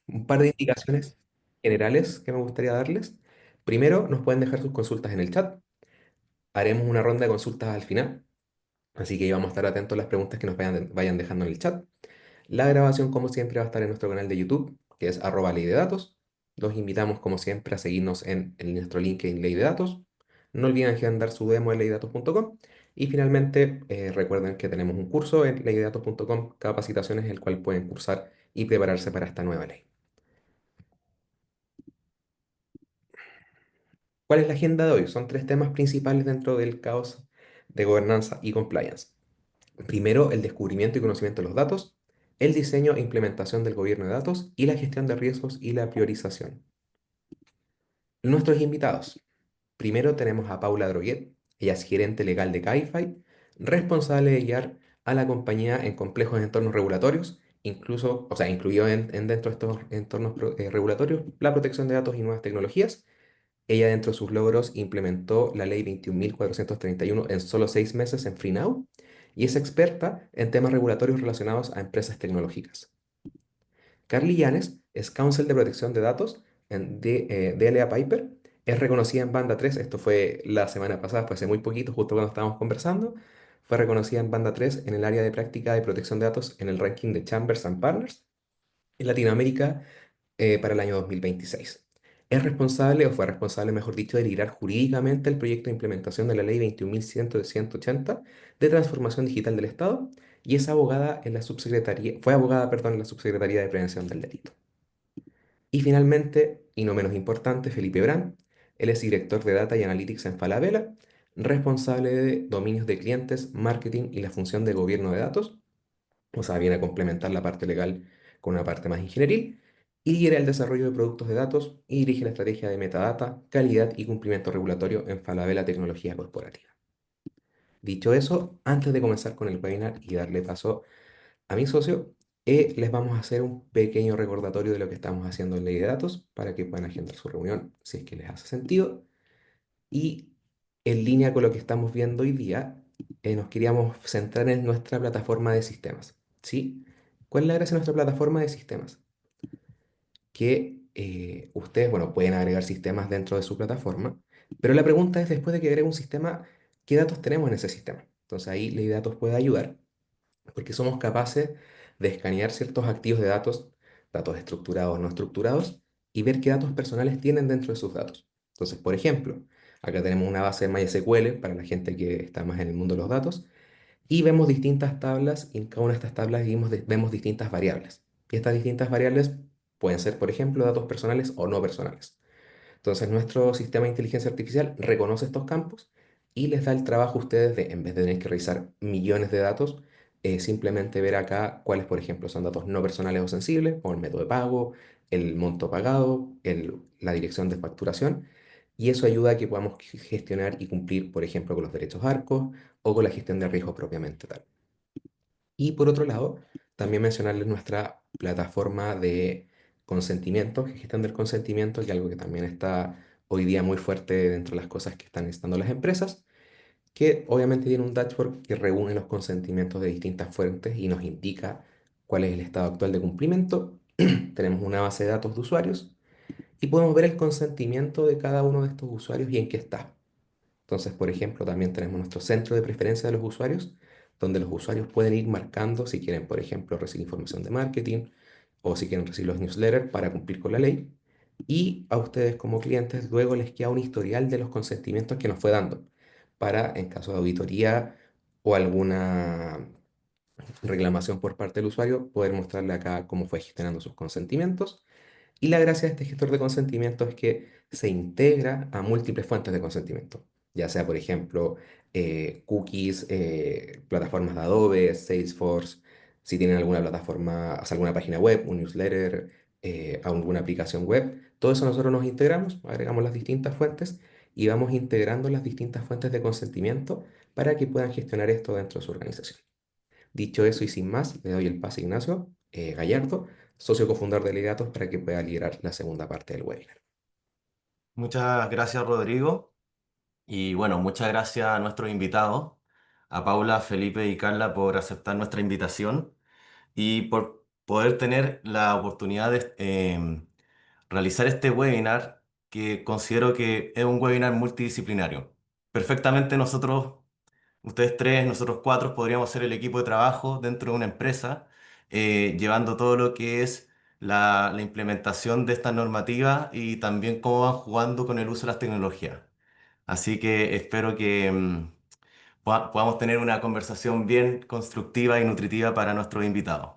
Un par de indicaciones generales que me gustaría darles. Primero, nos pueden dejar sus consultas en el chat. Haremos una ronda de consultas al final, así que ahí vamos a estar atentos a las preguntas que nos vayan dejando en el chat. La grabación, como siempre, va a estar en nuestro canal de YouTube, que es @ley de datos. Los invitamos, como siempre, a seguirnos en nuestro link en Ley de Datos. No olviden agendar su demo en leydedatos.com. Y finalmente, recuerden que tenemos un curso en leydedatos.com, capacitaciones, el cual pueden cursar y prepararse para esta nueva ley. ¿Cuál es la agenda de hoy? Son tres temas principales dentro del caos de gobernanza y compliance. Primero, el descubrimiento y conocimiento de los datos, el diseño e implementación del gobierno de datos y la gestión de riesgos y la priorización. Nuestros invitados. Primero tenemos a Paula Droguet, ella es gerente legal de Cabify, responsable de guiar a la compañía en complejos entornos regulatorios, incluso, o sea, incluido dentro de estos entornos regulatorios la protección de datos y nuevas tecnologías. Ella, dentro de sus logros, implementó la ley 21.431 en solo 6 meses en FreeNow y es experta en temas regulatorios relacionados a empresas tecnológicas. Carly Llanes es Counsel de Protección de Datos en DLA Piper. Es reconocida en Banda 3, esto fue la semana pasada, fue hace muy poquito, justo cuando estábamos conversando. Fue reconocida en Banda 3 en el área de práctica de protección de datos en el ranking de Chambers and Partners en Latinoamérica para el año 2026. Es responsable, o fue responsable, mejor dicho, de liderar jurídicamente el proyecto de implementación de la Ley 21.180 de Transformación Digital del Estado y es abogada en la subsecretaría, fue abogada, perdón, en la Subsecretaría de Prevención del Delito. Y finalmente, y no menos importante, Felipe Brand. Él es director de Data y Analytics en Falabella, responsable de dominios de clientes, marketing y la función de gobierno de datos, o sea, viene a complementar la parte legal con una parte más ingenieril, y lidera el desarrollo de productos de datos y dirige la estrategia de metadata, calidad y cumplimiento regulatorio en Falabella Tecnología Corporativa. Dicho eso, antes de comenzar con el webinar y darle paso a mi socio, les vamos a hacer un pequeño recordatorio de lo que estamos haciendo en Ley de Datos para que puedan agendar su reunión si es que les hace sentido. Y en línea con lo que estamos viendo hoy día, nos queríamos centrar en nuestra plataforma de sistemas. ¿Sí? ¿Cuál es la gracia de nuestra plataforma de sistemas? Que ustedes, bueno, pueden agregar sistemas dentro de su plataforma, pero la pregunta es, después de que agregue un sistema, ¿qué datos tenemos en ese sistema? Entonces ahí Ley de Datos puede ayudar porque somos capaces de escanear ciertos activos de datos, datos estructurados o no estructurados, y ver qué datos personales tienen dentro de sus datos. Entonces, por ejemplo, acá tenemos una base de MySQL para la gente que está más en el mundo de los datos, y vemos distintas tablas, y en cada una de estas tablas vemos distintas variables. Y estas distintas variables pueden ser, por ejemplo, datos personales o no personales. Entonces, nuestro sistema de inteligencia artificial reconoce estos campos y les da el trabajo a ustedes de, en vez de tener que revisar millones de datos, simplemente ver acá cuáles, por ejemplo, son datos no personales o sensibles, como el método de pago, el monto pagado, la dirección de facturación. Y eso ayuda a que podamos gestionar y cumplir, por ejemplo, con los derechos ARCO o con la gestión de riesgo propiamente tal. Y por otro lado, también mencionarles nuestra plataforma de consentimiento, que gestión del consentimiento, que es algo que también está hoy día muy fuerte dentro de las cosas que están necesitando las empresas, que obviamente tiene un dashboard que reúne los consentimientos de distintas fuentes y nos indica cuál es el estado actual de cumplimiento. Tenemos una base de datos de usuarios y podemos ver el consentimiento de cada uno de estos usuarios y en qué está. Entonces, por ejemplo, también tenemos nuestro centro de preferencia de los usuarios, donde los usuarios pueden ir marcando si quieren, por ejemplo, recibir información de marketing o si quieren recibir los newsletters para cumplir con la ley. Y a ustedes como clientes luego les queda un historial de los consentimientos que nos fue dando para, en caso de auditoría o alguna reclamación por parte del usuario, poder mostrarle acá cómo fue gestionando sus consentimientos. Y la gracia de este gestor de consentimiento es que se integra a múltiples fuentes de consentimiento, ya sea, por ejemplo, cookies, plataformas de Adobe, Salesforce, si tienen alguna plataforma, o sea, alguna página web, un newsletter, alguna aplicación web. Todo eso nosotros nos integramos, agregamos las distintas fuentes y vamos integrando las distintas fuentes de consentimiento para que puedan gestionar esto dentro de su organización. Dicho eso y sin más, le doy el pase a Ignacio Gallardo, socio cofundador de Legatos, para que pueda liderar la segunda parte del webinar. Muchas gracias, Rodrigo. Y bueno, muchas gracias a nuestros invitados, a Paula, Felipe y Carla por aceptar nuestra invitación y por poder tener la oportunidad de realizar este webinar que considero que es un webinar multidisciplinario. Perfectamente nosotros, ustedes tres, nosotros cuatro, podríamos ser el equipo de trabajo dentro de una empresa, llevando todo lo que es la implementación de esta normativa y también cómo van jugando con el uso de las tecnologías. Así que espero que podamos tener una conversación bien constructiva y nutritiva para nuestros invitados.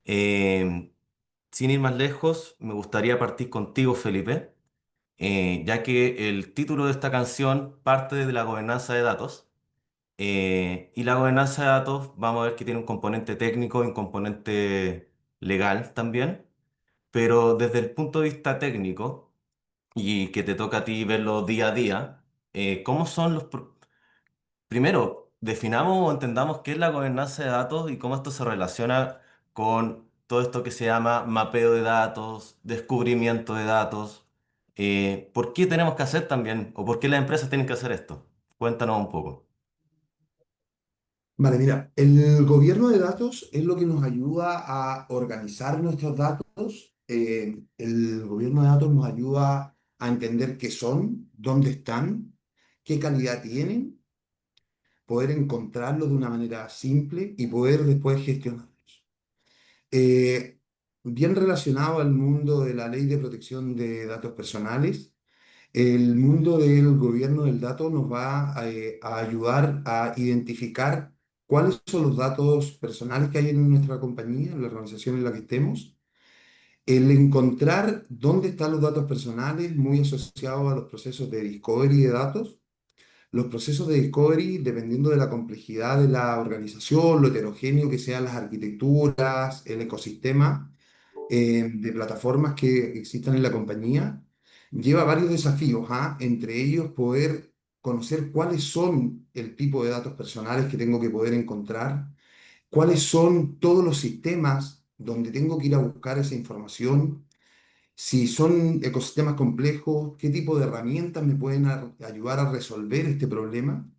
Eh, Sin ir más lejos, me gustaría partir contigo, Felipe, ya que el título de esta canción parte de la gobernanza de datos. Y la gobernanza de datos, vamos a ver que tiene un componente técnico y un componente legal también, pero desde el punto de vista técnico, y que te toca a ti verlo día a día, ¿cómo son primero, definamos o entendamos qué es la gobernanza de datos y cómo esto se relaciona con todo esto que se llama mapeo de datos, descubrimiento de datos? ¿Por qué tenemos que hacer también, o por qué las empresas tienen que hacer esto? Cuéntanos un poco. Vale, mira, el gobierno de datos es lo que nos ayuda a organizar nuestros datos. El gobierno de datos nos ayuda a entender qué son, dónde están, qué calidad tienen, poder encontrarlos de una manera simple y poder después gestionarlos. Eh, Bien relacionado al mundo de la ley de protección de datos personales, el mundo del gobierno del dato nos va a ayudar a identificar cuáles son los datos personales que hay en nuestra compañía, en la organización en la que estemos. El encontrar dónde están los datos personales, muy asociados a los procesos de discovery de datos. Los procesos de discovery, dependiendo de la complejidad de la organización, lo heterogéneo que sean las arquitecturas, el ecosistema, de plataformas que existan en la compañía, lleva varios desafíos, ¿ah? Entre ellos poder conocer cuáles son el tipo de datos personales que tengo que poder encontrar, cuáles son todos los sistemas donde tengo que ir a buscar esa información, si son ecosistemas complejos, qué tipo de herramientas me pueden ayudar a resolver este problema.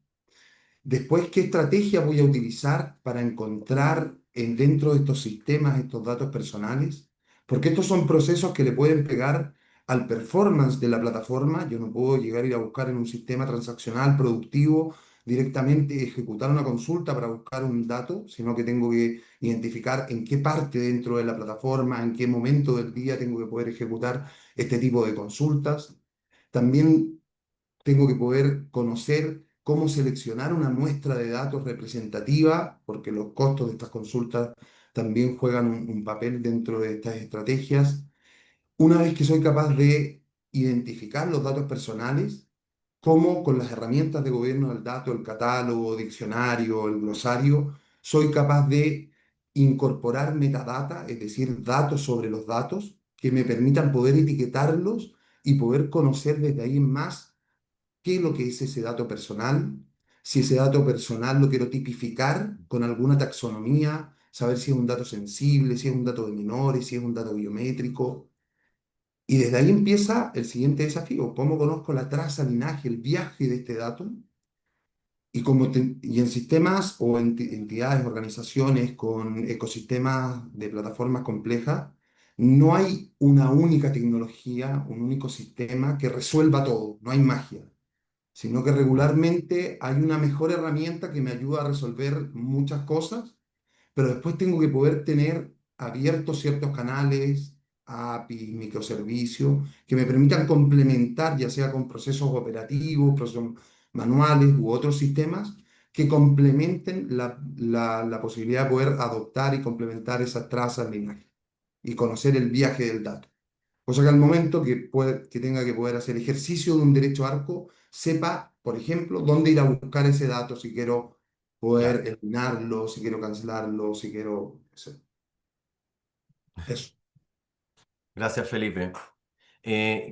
Después, ¿qué estrategia voy a utilizar para encontrar dentro de estos sistemas estos datos personales? Porque estos son procesos que le pueden pegar al performance de la plataforma. Yo no puedo llegar a ir a buscar en un sistema transaccional productivo directamente ejecutar una consulta para buscar un dato, sino que tengo que identificar en qué parte dentro de la plataforma, en qué momento del día tengo que poder ejecutar este tipo de consultas. También tengo que poder conocer cómo seleccionar una muestra de datos representativa, porque los costos de estas consultas también juegan un papel dentro de estas estrategias. Una vez que soy capaz de identificar los datos personales, cómo con las herramientas de gobierno del dato, el catálogo, diccionario, el glosario, soy capaz de incorporar metadata, es decir, datos sobre los datos, que me permitan poder etiquetarlos y poder conocer desde ahí en más qué es lo que es ese dato personal, si ese dato personal lo quiero tipificar con alguna taxonomía, saber si es un dato sensible, si es un dato de menores, si es un dato biométrico. Y desde ahí empieza el siguiente desafío, cómo conozco la traza, linaje, el viaje de este dato. Y en sistemas o entidades, organizaciones con ecosistemas de plataformas complejas, no hay una única tecnología, un único sistema que resuelva todo, no hay magia, sino que regularmente hay una mejor herramienta que me ayuda a resolver muchas cosas, pero después tengo que poder tener abiertos ciertos canales, APIs, microservicios, que me permitan complementar, ya sea con procesos operativos, procesos manuales u otros sistemas, que complementen la posibilidad de poder adoptar y complementar esas trazas lineales y conocer el viaje del dato. Cosa que al momento que tenga que poder hacer ejercicio de un derecho arco, sepa, por ejemplo, dónde ir a buscar ese dato si quiero poder Ya, eliminarlo, si quiero cancelarlo, si quiero... Eso. gracias Felipe.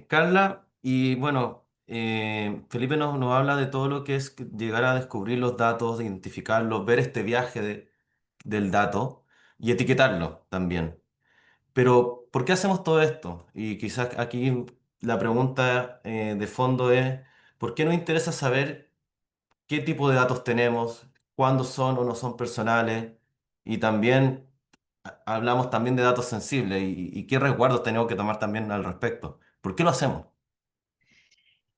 Carla, y bueno, Felipe nos habla de todo lo que es llegar a descubrir los datos, identificarlos, ver este viaje del dato y etiquetarlo también. Pero, ¿por qué hacemos todo esto? Y quizás aquí la pregunta de fondo es, ¿por qué nos interesa saber qué tipo de datos tenemos, cuándo son o no son personales? Y también, hablamos también de datos sensibles y qué resguardos tenemos que tomar también al respecto. ¿Por qué lo hacemos?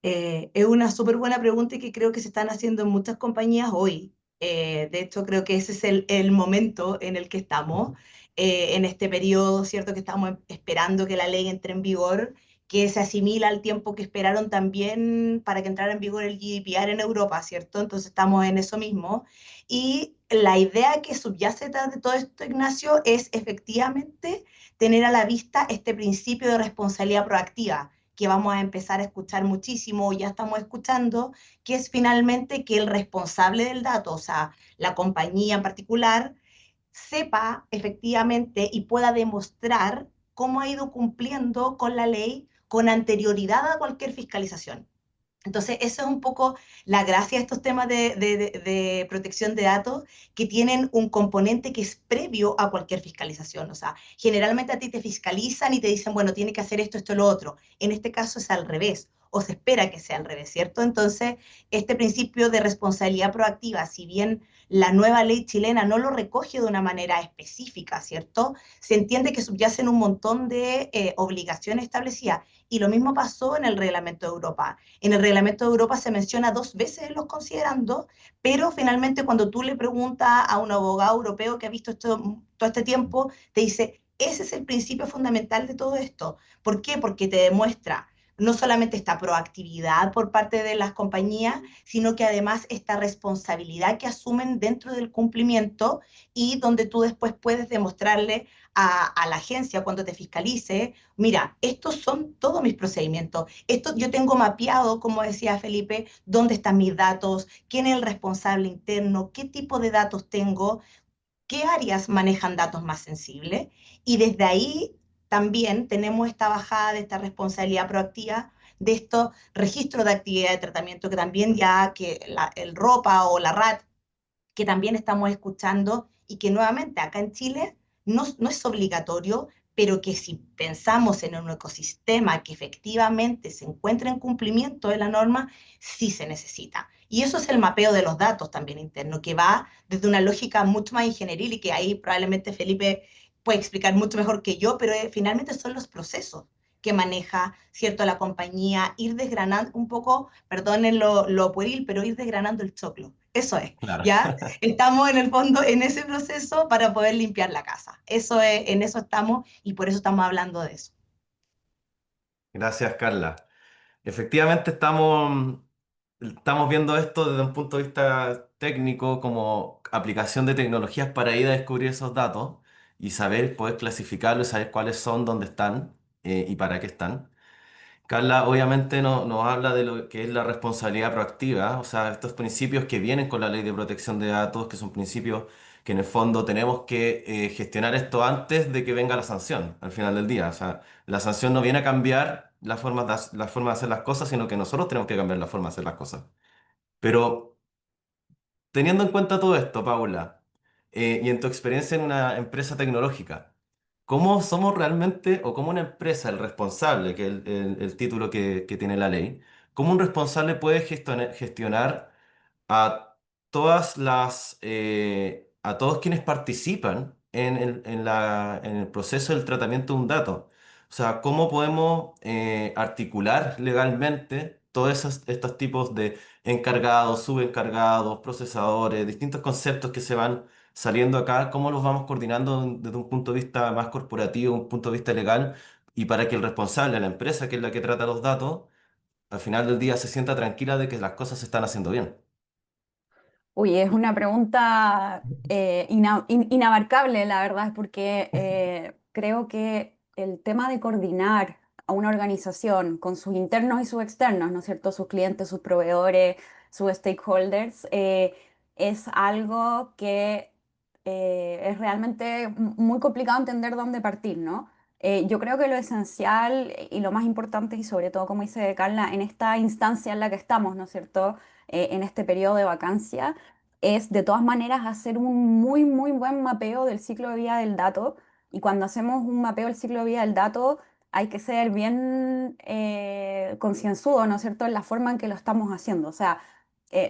Es una súper buena pregunta y que creo que se están haciendo en muchas compañías hoy. De hecho, creo que ese es el momento en el que estamos, en este periodo, ¿cierto? Que estamos esperando que la ley entre en vigor, que se asimila al tiempo que esperaron también para que entrara en vigor el GDPR en Europa, ¿cierto? Entonces estamos en eso mismo. Y la idea que subyace detrás de todo esto, Ignacio, es efectivamente tener a la vista este principio de responsabilidad proactiva que vamos a empezar a escuchar muchísimo, ya estamos escuchando, que es finalmente que el responsable del dato, o sea, la compañía en particular, sepa efectivamente y pueda demostrar cómo ha ido cumpliendo con la ley con anterioridad a cualquier fiscalización. Entonces, eso es un poco la gracia de estos temas de protección de datos, que tienen un componente que es previo a cualquier fiscalización. O sea, generalmente a ti te fiscalizan y te dicen, bueno, tiene que hacer esto, esto, lo otro. En este caso es al revés, o se espera que sea al revés, ¿cierto? Entonces, este principio de responsabilidad proactiva, si bien la nueva ley chilena no lo recoge de una manera específica, ¿cierto? Se entiende que subyacen un montón de obligaciones establecidas. Y lo mismo pasó en el reglamento de Europa. En el reglamento de Europa se menciona 2 veces en los considerandos, pero finalmente cuando tú le preguntas a un abogado europeo que ha visto esto todo este tiempo, te dice, ese es el principio fundamental de todo esto. ¿Por qué? Porque te demuestra no solamente esta proactividad por parte de las compañías, sino que además esta responsabilidad que asumen dentro del cumplimiento y donde tú después puedes demostrarle a la agencia cuando te fiscalice, mira, estos son todos mis procedimientos. Esto yo tengo mapeado, como decía Felipe, dónde están mis datos, quién es el responsable interno, qué tipo de datos tengo, qué áreas manejan datos más sensibles. Y desde ahí también tenemos esta bajada de esta responsabilidad proactiva de estos registros de actividad de tratamiento que también ya que el ROPA o la RAT que también estamos escuchando y que nuevamente acá en Chile no es obligatorio, pero que si pensamos en un ecosistema que efectivamente se encuentra en cumplimiento de la norma, sí se necesita. Y eso es el mapeo de los datos también interno, que va desde una lógica mucho más ingenieril y que ahí probablemente Felipe puede explicar mucho mejor que yo, pero finalmente son los procesos que maneja, ¿cierto?, la compañía, ir desgranando un poco, perdonen lo pueril, pero ir desgranando el choclo. Eso es, Claro. ¿ya? Estamos en el fondo en ese proceso para poder limpiar la casa. Eso es, en eso estamos y por eso estamos hablando de eso. Gracias, Carla. Efectivamente, estamos viendo esto desde un punto de vista técnico como aplicación de tecnologías para ir a descubrir esos datos y saber, poder clasificarlos, saber cuáles son, dónde están y para qué están. Carla obviamente nos habla de lo que es la responsabilidad proactiva, o sea, estos principios que vienen con la ley de protección de datos, que son principios que en el fondo tenemos que gestionar esto antes de que venga la sanción, al final del día. O sea, la sanción no viene a cambiar la forma de hacer las cosas, sino que nosotros tenemos que cambiar la forma de hacer las cosas. Pero teniendo en cuenta todo esto, Paula, y en tu experiencia en una empresa tecnológica, ¿cómo somos realmente, o cómo una empresa, el responsable, que es el título que tiene la ley, cómo un responsable puede gestionar a a todos quienes participan en el proceso del tratamiento de un dato? O sea, ¿cómo podemos articular legalmente todos estos tipos de encargados, subencargados, procesadores, distintos conceptos que se van saliendo acá? ¿Cómo los vamos coordinando desde un punto de vista más corporativo, un punto de vista legal, y para que el responsable, la empresa que es la que trata los datos, al final del día se sienta tranquila de que las cosas se están haciendo bien? Uy, es una pregunta inabarcable, la verdad, porque creo que el tema de coordinar a una organización con sus internos y sus externos, ¿no es cierto? Sus clientes, sus proveedores, sus stakeholders, es algo que es realmente muy complicado entender dónde partir, ¿no? Yo creo que lo esencial y lo más importante, y sobre todo, como dice Carla, en esta instancia en la que estamos, ¿no es cierto? En este periodo de vacancia es de todas maneras hacer un muy, muy buen mapeo del ciclo de vida del dato. Y cuando hacemos un mapeo del ciclo de vida del dato, hay que ser bien concienzudo, ¿no es cierto?, en la forma en que lo estamos haciendo. O sea,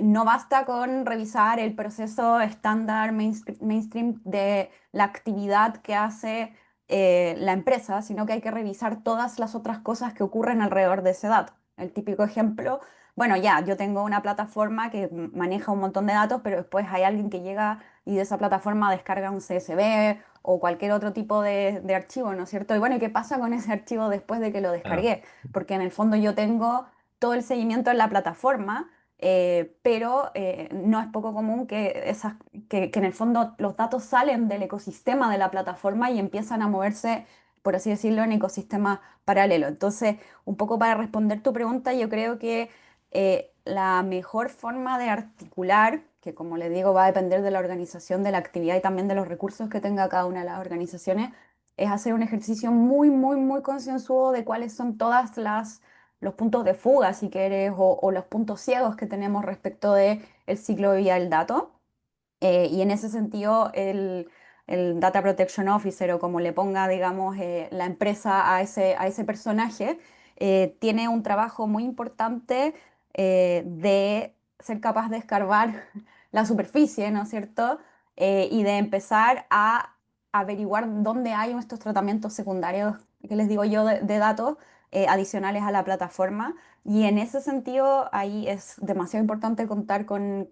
no basta con revisar el proceso estándar mainstream de la actividad que hace la empresa, sino que hay que revisar todas las otras cosas que ocurren alrededor de ese dato. El típico ejemplo, bueno, ya, yo tengo una plataforma que maneja un montón de datos, pero después hay alguien que llega y de esa plataforma descarga un CSV o cualquier otro tipo de archivo, ¿no es cierto? Y bueno, ¿y qué pasa con ese archivo después de que lo Claro. descargué? Porque en el fondo yo tengo todo el seguimiento en la plataforma, pero no es poco común que en el fondo los datos salen del ecosistema de la plataforma y empiezan a moverse, por así decirlo, en ecosistemas paralelos. Entonces, un poco para responder tu pregunta, yo creo que la mejor forma de articular, que como les digo va a depender de la organización, de la actividad y también de los recursos que tenga cada una de las organizaciones, es hacer un ejercicio muy, muy, muy concienzudo de cuáles son todas las los puntos de fuga, si quieres, o los puntos ciegos que tenemos respecto de el ciclo de vida del dato. Y en ese sentido, el Data Protection Officer o como le ponga, digamos, la empresa a ese personaje, tiene un trabajo muy importante de ser capaz de escarbar la superficie, ¿no es cierto? Y de empezar a averiguar dónde hay estos tratamientos secundarios, que les digo yo, de datos adicionales a la plataforma. Y en ese sentido, ahí es demasiado importante contar con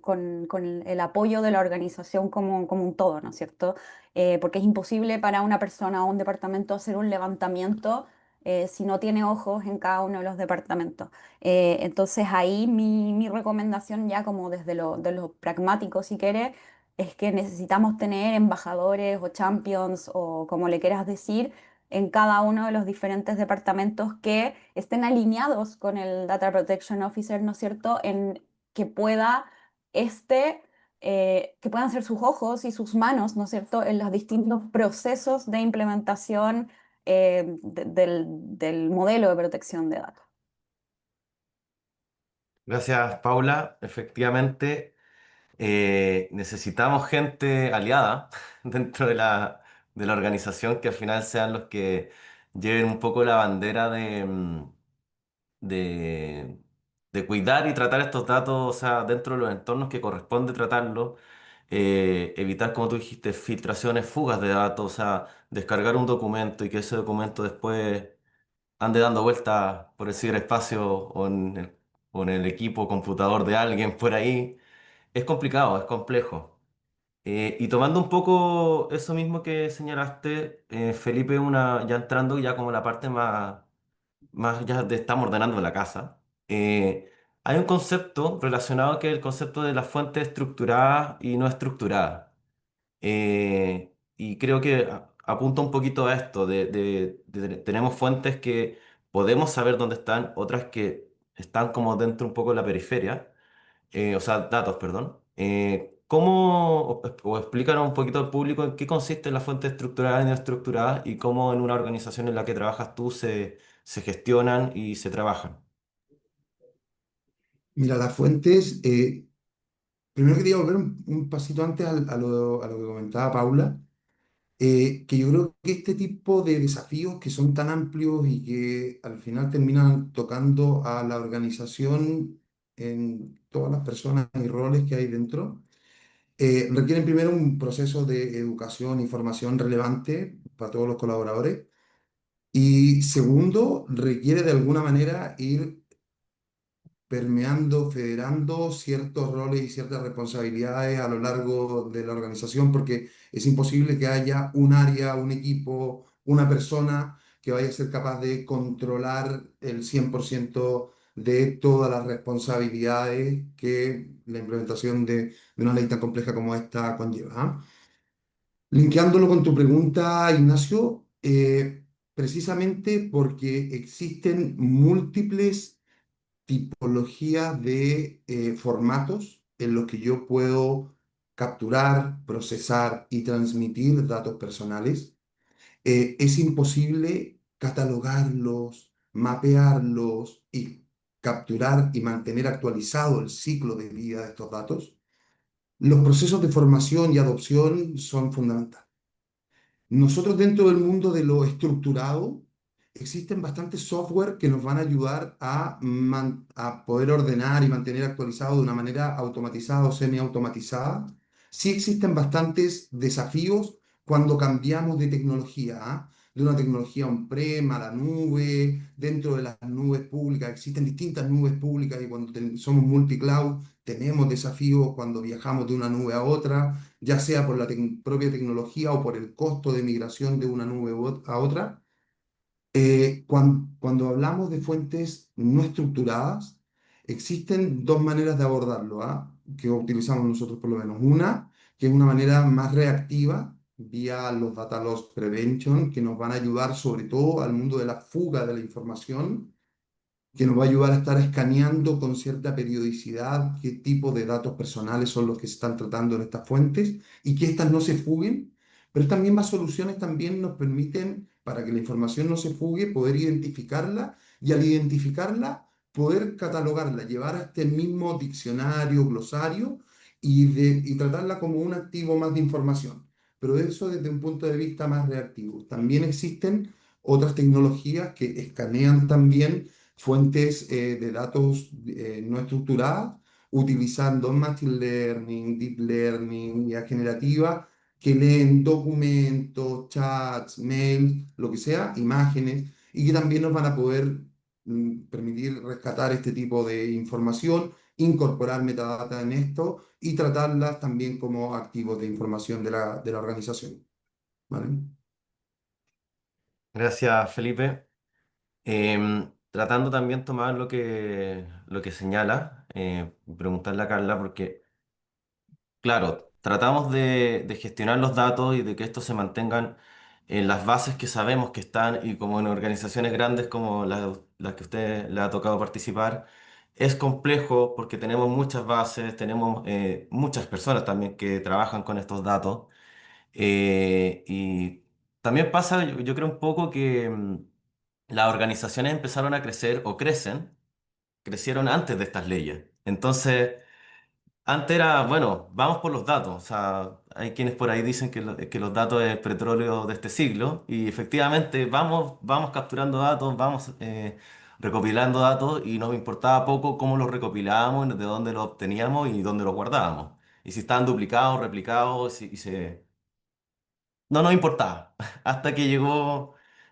el apoyo de la organización como un todo, ¿no es cierto? Porque es imposible para una persona o un departamento hacer un levantamiento si no tiene ojos en cada uno de los departamentos. Entonces ahí mi recomendación ya como desde de lo pragmático, si quieres, es que necesitamos tener embajadores o champions o como le quieras decir en cada uno de los diferentes departamentos que estén alineados con el Data Protection Officer, ¿no es cierto?, en que pueda este, que puedan ser sus ojos y sus manos, ¿no es cierto?, en los distintos procesos de implementación del modelo de protección de datos. Gracias, Paula. Efectivamente, necesitamos gente aliada dentro de la organización que al final sean los que lleven un poco la bandera de, de cuidar y tratar estos datos, o sea, dentro de los entornos que corresponde tratarlos, evitar, como tú dijiste, filtraciones, fugas de datos, o sea, descargar un documento y que ese documento después ande dando vueltas por el ciberespacio o en el equipo computador de alguien por ahí. Es complicado, es complejo. Y tomando un poco eso mismo que señalaste, Felipe, ya entrando ya como la parte más ya de estamos ordenando la casa, hay un concepto relacionado que es el concepto de las fuentes estructuradas y no estructuradas. Y creo que apunta un poquito a esto, tenemos fuentes que podemos saber dónde están, otras que están como dentro un poco de la periferia, o sea, datos, perdón. O explícanos un poquito al público en qué consiste la fuente estructurada y no estructurada y cómo en una organización en la que trabajas tú se gestionan y se trabajan? Mira, las fuentes, primero quería volver un pasito antes a lo que comentaba Paula, que yo creo que este tipo de desafíos que son tan amplios y que al final terminan tocando a la organización en todas las personas y roles que hay dentro, requieren primero un proceso de educación y formación relevante para todos los colaboradores y segundo, requiere de alguna manera ir permeando, federando ciertos roles y ciertas responsabilidades a lo largo de la organización, porque es imposible que haya un área, un equipo, una persona que vaya a ser capaz de controlar el 100% de todas las responsabilidades que la implementación de una ley tan compleja como esta conlleva. ¿Ah? Linkeándolo con tu pregunta, Ignacio, precisamente porque existen múltiples tipología de formatos en los que yo puedo capturar, procesar y transmitir datos personales. Es imposible catalogarlos, mapearlos y capturar y mantener actualizado el ciclo de vida de estos datos. Los procesos de formación y adopción son fundamentales. Nosotros dentro del mundo de lo estructurado existen bastantes software que nos van a ayudar a poder ordenar y mantener actualizado de una manera automatizada o semiautomatizada. Sí existen bastantes desafíos cuando cambiamos de tecnología, ¿ah? De una tecnología on-prem a la nube, dentro de las nubes públicas, existen distintas nubes públicas y cuando somos multicloud tenemos desafíos cuando viajamos de una nube a otra, ya sea por la propia tecnología o por el costo de migración de una nube a otra. Cuando hablamos de fuentes no estructuradas, existen dos maneras de abordarlo, ¿ah? Que utilizamos nosotros por lo menos. Una, que es una manera más reactiva, vía los data loss prevention, que nos van a ayudar sobre todo al mundo de la fuga de la información, que nos va a ayudar a estar escaneando con cierta periodicidad qué tipo de datos personales son los que se están tratando en estas fuentes y que éstas no se fuguen. Pero estas mismas soluciones también nos permiten, para que la información no se fugue, poder identificarla y al identificarla, poder catalogarla, llevar a este mismo diccionario, glosario y tratarla como un activo más de información. Pero eso desde un punto de vista más reactivo. También existen otras tecnologías que escanean también fuentes de datos no estructuradas, utilizando Machine Learning, Deep Learning, IA generativa, que leen documentos, chats, mails, lo que sea, imágenes, y que también nos van a poder permitir rescatar este tipo de información, incorporar metadata en esto y tratarlas también como activos de información de la organización. ¿Vale? Gracias, Felipe. Tratando también tomar lo que señala, preguntarle a Carla, porque, claro, tratamos de gestionar los datos y de que estos se mantengan en las bases que sabemos que están y como en organizaciones grandes como las que a usted le ha tocado participar, es complejo porque tenemos muchas bases, tenemos muchas personas también que trabajan con estos datos. Y también pasa, yo creo un poco que las organizaciones empezaron a crecer o crecieron antes de estas leyes. Entonces, antes era, bueno, vamos por los datos. O sea, hay quienes por ahí dicen que los datos es el petróleo de este siglo y efectivamente vamos capturando datos, vamos recopilando datos y nos importaba poco cómo los recopilábamos, de dónde los obteníamos y dónde los guardábamos. Y si estaban duplicados, replicados, no nos importaba. Hasta que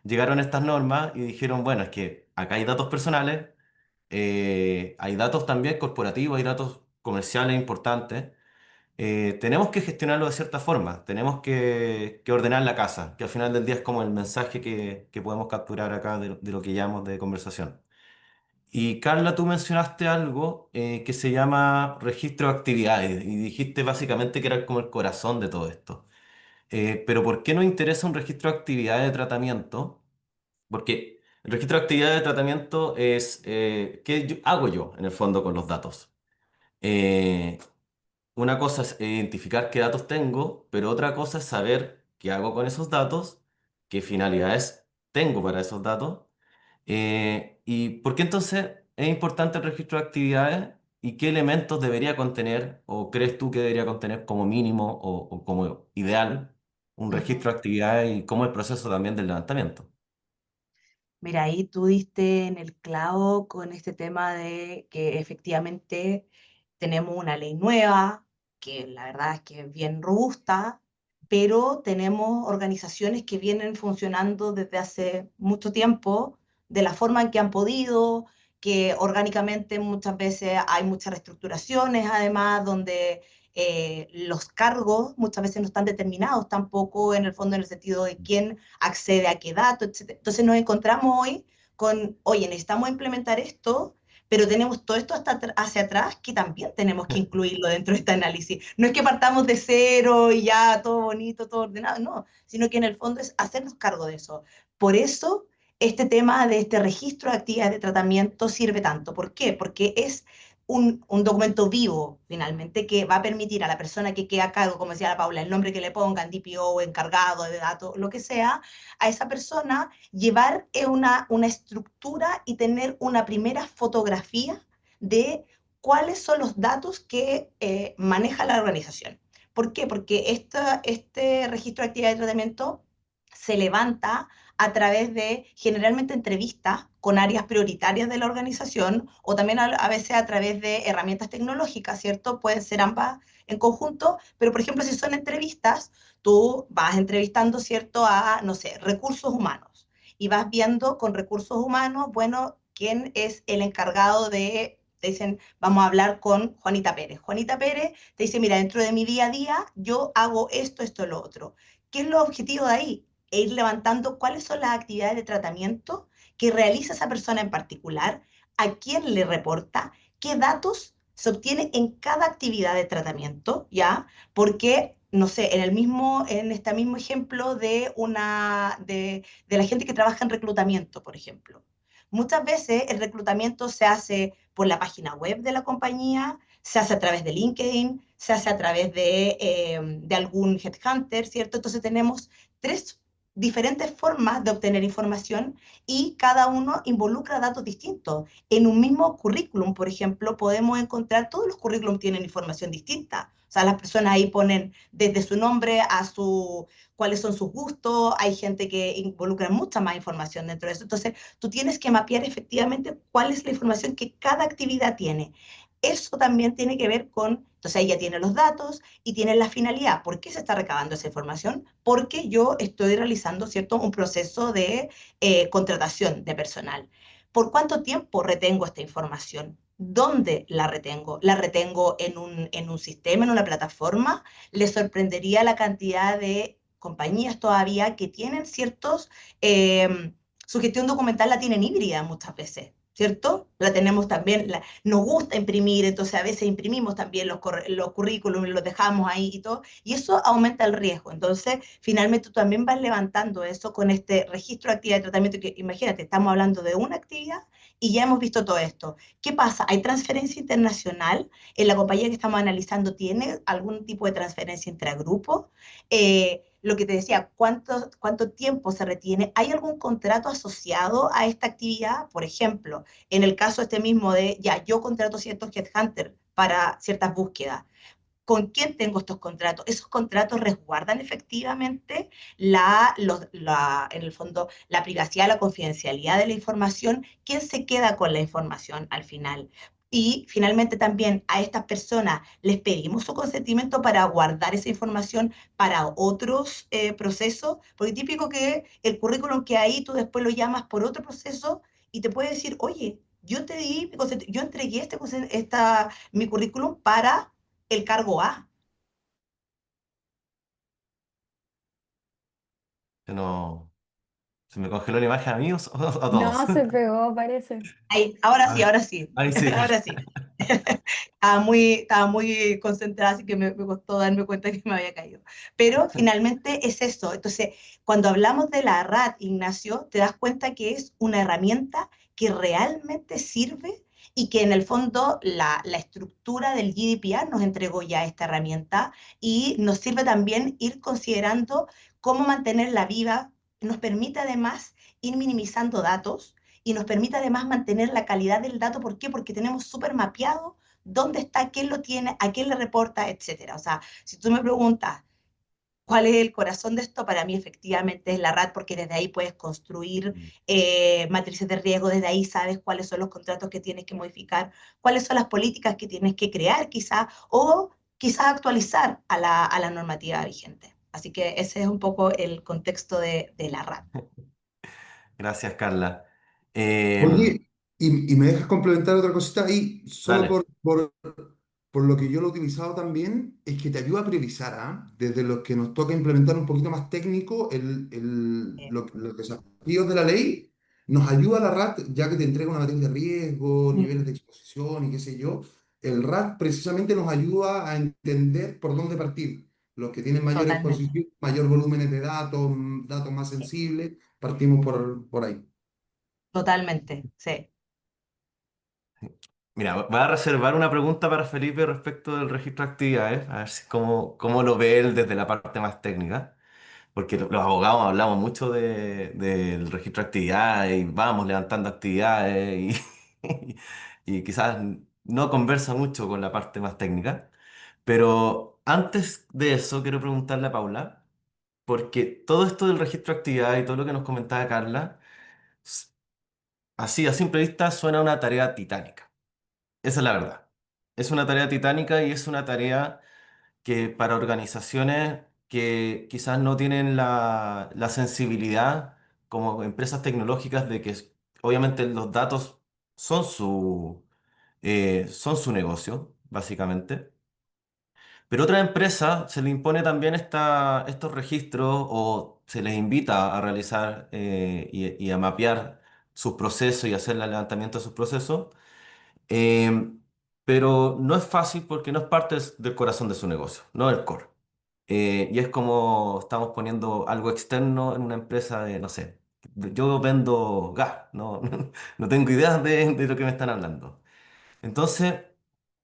llegaron estas normas y dijeron, bueno, es que acá hay datos personales, hay datos también corporativos, hay datos comerciales importantes. Tenemos que gestionarlo de cierta forma, tenemos que ordenar la casa, que al final del día es como el mensaje que podemos capturar acá de lo que llamamos de conversación. Y Carla, tú mencionaste algo que se llama registro de actividades y dijiste básicamente que era como el corazón de todo esto. Pero ¿por qué nos interesa un registro de actividades de tratamiento? Porque el registro de actividades de tratamiento es qué hago yo en el fondo con los datos. Eh, una cosa es identificar qué datos tengo, pero otra cosa es saber qué hago con esos datos, qué finalidades tengo para esos datos. ¿Y por qué entonces es importante el registro de actividades y qué elementos debería contener o crees tú que debería contener como mínimo o como ideal un registro Ujú. de actividades y cómo el proceso también del levantamiento? Mira, ahí tú diste en el clavo con este tema de que efectivamente tenemos una ley nueva, que la verdad es que es bien robusta, pero tenemos organizaciones que vienen funcionando desde hace mucho tiempo, de la forma en que han podido, que orgánicamente muchas veces hay muchas reestructuraciones, además, donde los cargos muchas veces no están determinados tampoco en el fondo en el sentido de quién accede a qué dato, etc. Entonces nos encontramos hoy con, oye, necesitamos implementar esto, pero tenemos todo esto hasta hacia atrás que también tenemos que incluirlo dentro de este análisis. No es que partamos de cero y ya todo bonito, todo ordenado, no, sino que en el fondo es hacernos cargo de eso. Por eso este tema de este registro de actividades de tratamiento sirve tanto. ¿Por qué? Porque es un documento vivo, finalmente, que va a permitir a la persona que queda a cargo, como decía la Paula, el nombre que le pongan, DPO, encargado de datos, lo que sea, a esa persona llevar una estructura y tener una primera fotografía de cuáles son los datos que maneja la organización. ¿Por qué? Porque este registro de actividad de tratamiento se levanta a través de generalmente entrevistas con áreas prioritarias de la organización o también a veces a través de herramientas tecnológicas, ¿cierto? Pueden ser ambas en conjunto, pero por ejemplo, si son entrevistas, tú vas entrevistando, ¿cierto? A, no sé, recursos humanos y vas viendo con recursos humanos, bueno, quién es el encargado de, te dicen, vamos a hablar con Juanita Pérez. Juanita Pérez te dice, mira, dentro de mi día a día yo hago esto, esto, lo otro. ¿Qué es lo objetivo de ahí? E ir levantando cuáles son las actividades de tratamiento que realiza esa persona en particular, a quién le reporta, qué datos se obtienen en cada actividad de tratamiento, ¿ya? Porque, no sé, en este mismo ejemplo de la gente que trabaja en reclutamiento, por ejemplo. Muchas veces el reclutamiento se hace por la página web de la compañía, se hace a través de LinkedIn, se hace a través de algún headhunter, ¿cierto? Entonces tenemos tres diferentes formas de obtener información y cada uno involucra datos distintos. En un mismo currículum, por ejemplo, podemos encontrar, todos los currículums tienen información distinta. O sea, las personas ahí ponen desde su nombre a cuáles son sus gustos, hay gente que involucra mucha más información dentro de eso. Entonces, tú tienes que mapear efectivamente cuál es la información que cada actividad tiene. Eso también tiene que ver con, entonces ahí ya tiene los datos y tiene la finalidad. ¿Por qué se está recabando esa información? Porque yo estoy realizando, ¿cierto?, un proceso de contratación de personal. ¿Por cuánto tiempo retengo esta información? ¿Dónde la retengo? ¿La retengo en un sistema, en una plataforma? Les sorprendería la cantidad de compañías todavía que tienen ciertos, su gestión documental la tienen híbrida muchas veces, ¿cierto? La tenemos también, nos gusta imprimir, entonces a veces imprimimos también los currículums y los dejamos ahí y todo, y eso aumenta el riesgo. Entonces, finalmente tú también vas levantando eso con este registro de actividad de tratamiento, que imagínate, estamos hablando de una actividad y ya hemos visto todo esto. ¿Qué pasa? ¿Hay transferencia internacional? ¿En la compañía que estamos analizando tiene algún tipo de transferencia intragrupo? Lo que te decía, ¿cuánto tiempo se retiene? ¿Hay algún contrato asociado a esta actividad? Por ejemplo, en el caso este mismo de, ya, yo contrato ciertos headhunters para ciertas búsquedas. ¿Con quién tengo estos contratos? ¿Esos contratos resguardan efectivamente en el fondo, la privacidad, la confidencialidad de la información? ¿Quién se queda con la información al final? Y finalmente también a estas personas les pedimos su consentimiento para guardar esa información para otros procesos, porque típico que el currículum que hay tú después lo llamas por otro proceso y te puede decir, oye, yo te di, yo entregué mi currículum para el cargo A. No, ¿se me congeló la imagen a mí o a todos? No, se pegó, parece. Ahí, Ah, ahora sí, ahí sí. ahora sí. Estaba muy concentrada, así que me costó darme cuenta que me había caído. Pero finalmente es eso. Entonces, cuando hablamos de la RAT, Ignacio, te das cuenta que es una herramienta que realmente sirve y que en el fondo la estructura del GDPR nos entregó ya esta herramienta y nos sirve también ir considerando cómo mantenerla viva. Nos permite además ir minimizando datos y nos permite además mantener la calidad del dato. ¿Por qué? Porque tenemos súper mapeado dónde está, quién lo tiene, a quién le reporta, etcétera. O sea, si tú me preguntas cuál es el corazón de esto, para mí efectivamente es la RAT, porque desde ahí puedes construir Mm. matrices de riesgo, desde ahí sabes cuáles son los contratos que tienes que modificar, cuáles son las políticas que tienes que crear quizás, o quizás actualizar a la normativa vigente. Así que ese es un poco el contexto de la RAT. Gracias, Carla. Oye, y me dejas complementar otra cosita ahí, solo Dale. por lo que yo lo he utilizado también, es que te ayuda a priorizar, ¿ah? Desde los que nos toca implementar un poquito más técnico, los desafíos de la ley, nos ayuda la RAT, ya que te entrega una matriz de riesgo, niveles de exposición y qué sé yo. El RAT precisamente nos ayuda a entender por dónde partir. Los que tienen mayor Totalmente. exposición, mayor volúmenes de datos, datos más Sí. sensibles, partimos por ahí. Totalmente, sí. Mira, voy a reservar una pregunta para Felipe respecto del registro de actividades, a ver si cómo lo ve él desde la parte más técnica, porque los abogados hablamos mucho del registro de actividades y vamos levantando actividades y quizás no conversa mucho con la parte más técnica, pero antes de eso quiero preguntarle a Paula. porque todo esto del registro de actividad y todo lo que nos comentaba Carla, s- así a simple vista suena una tarea titánica. Esa es la verdad. Es una tarea titánica y es una tarea que para organizaciones que quizás no tienen la sensibilidad como empresas tecnológicas de que obviamente los datos son son su negocio, básicamente. Pero otra empresa se le impone también estos registros o se les invita a realizar y a mapear sus procesos y hacer el levantamiento de sus procesos. Eh, pero no es fácil porque no es parte del corazón de su negocio, no el core. Y es como estamos poniendo algo externo en una empresa de, no sé, yo vendo gas, no, no tengo idea de lo que me están hablando. Entonces,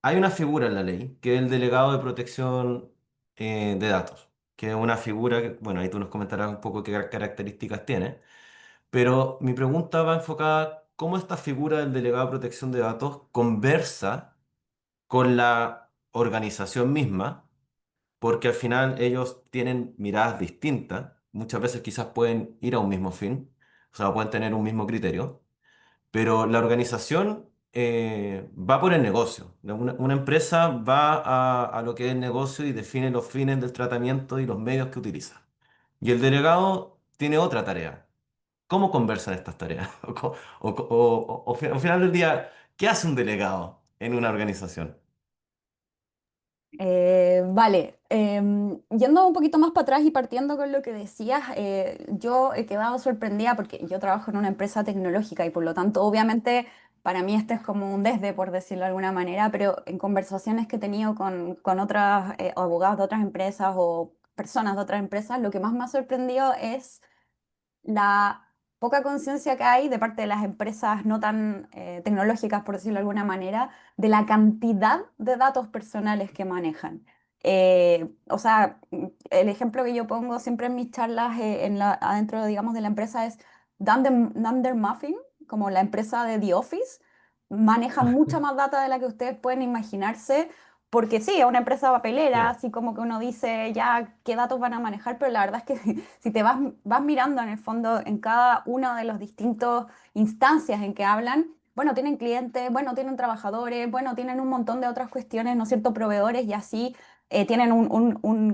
hay una figura en la ley, que es el delegado de protección de datos, que es una figura que, bueno, ahí tú nos comentarás un poco qué características tiene, pero mi pregunta va enfocada cómo esta figura del delegado de protección de datos conversa con la organización misma, porque al final ellos tienen miradas distintas, muchas veces quizás pueden ir a un mismo fin, o sea, pueden tener un mismo criterio, pero la organización va por el negocio. Una empresa va a lo que es el negocio y define los fines del tratamiento y los medios que utiliza. Y el delegado tiene otra tarea. ¿Cómo conversan estas tareas? Al final del día, ¿qué hace un delegado en una organización? Vale, yendo un poquito más para atrás y partiendo con lo que decías, yo he quedado sorprendida porque yo trabajo en una empresa tecnológica y por lo tanto, obviamente, para mí este es como un desde, por decirlo de alguna manera, pero en conversaciones que he tenido con otras abogados de otras empresas o personas de otras empresas, lo que más me ha sorprendido es la poca conciencia que hay de parte de las empresas no tan tecnológicas, por decirlo de alguna manera, de la cantidad de datos personales que manejan. O sea, el ejemplo que yo pongo siempre en mis charlas adentro, digamos, de la empresa es Dunder Muffin, como la empresa de The Office, maneja mucha más data de la que ustedes pueden imaginarse. Porque sí, es una empresa papelera, Claro. así como que uno dice ya qué datos van a manejar, pero la verdad es que si te vas mirando en el fondo en cada una de las distintas instancias en que hablan, bueno, tienen clientes, bueno, tienen trabajadores, bueno, tienen un montón de otras cuestiones, ¿no es cierto?, proveedores y así tienen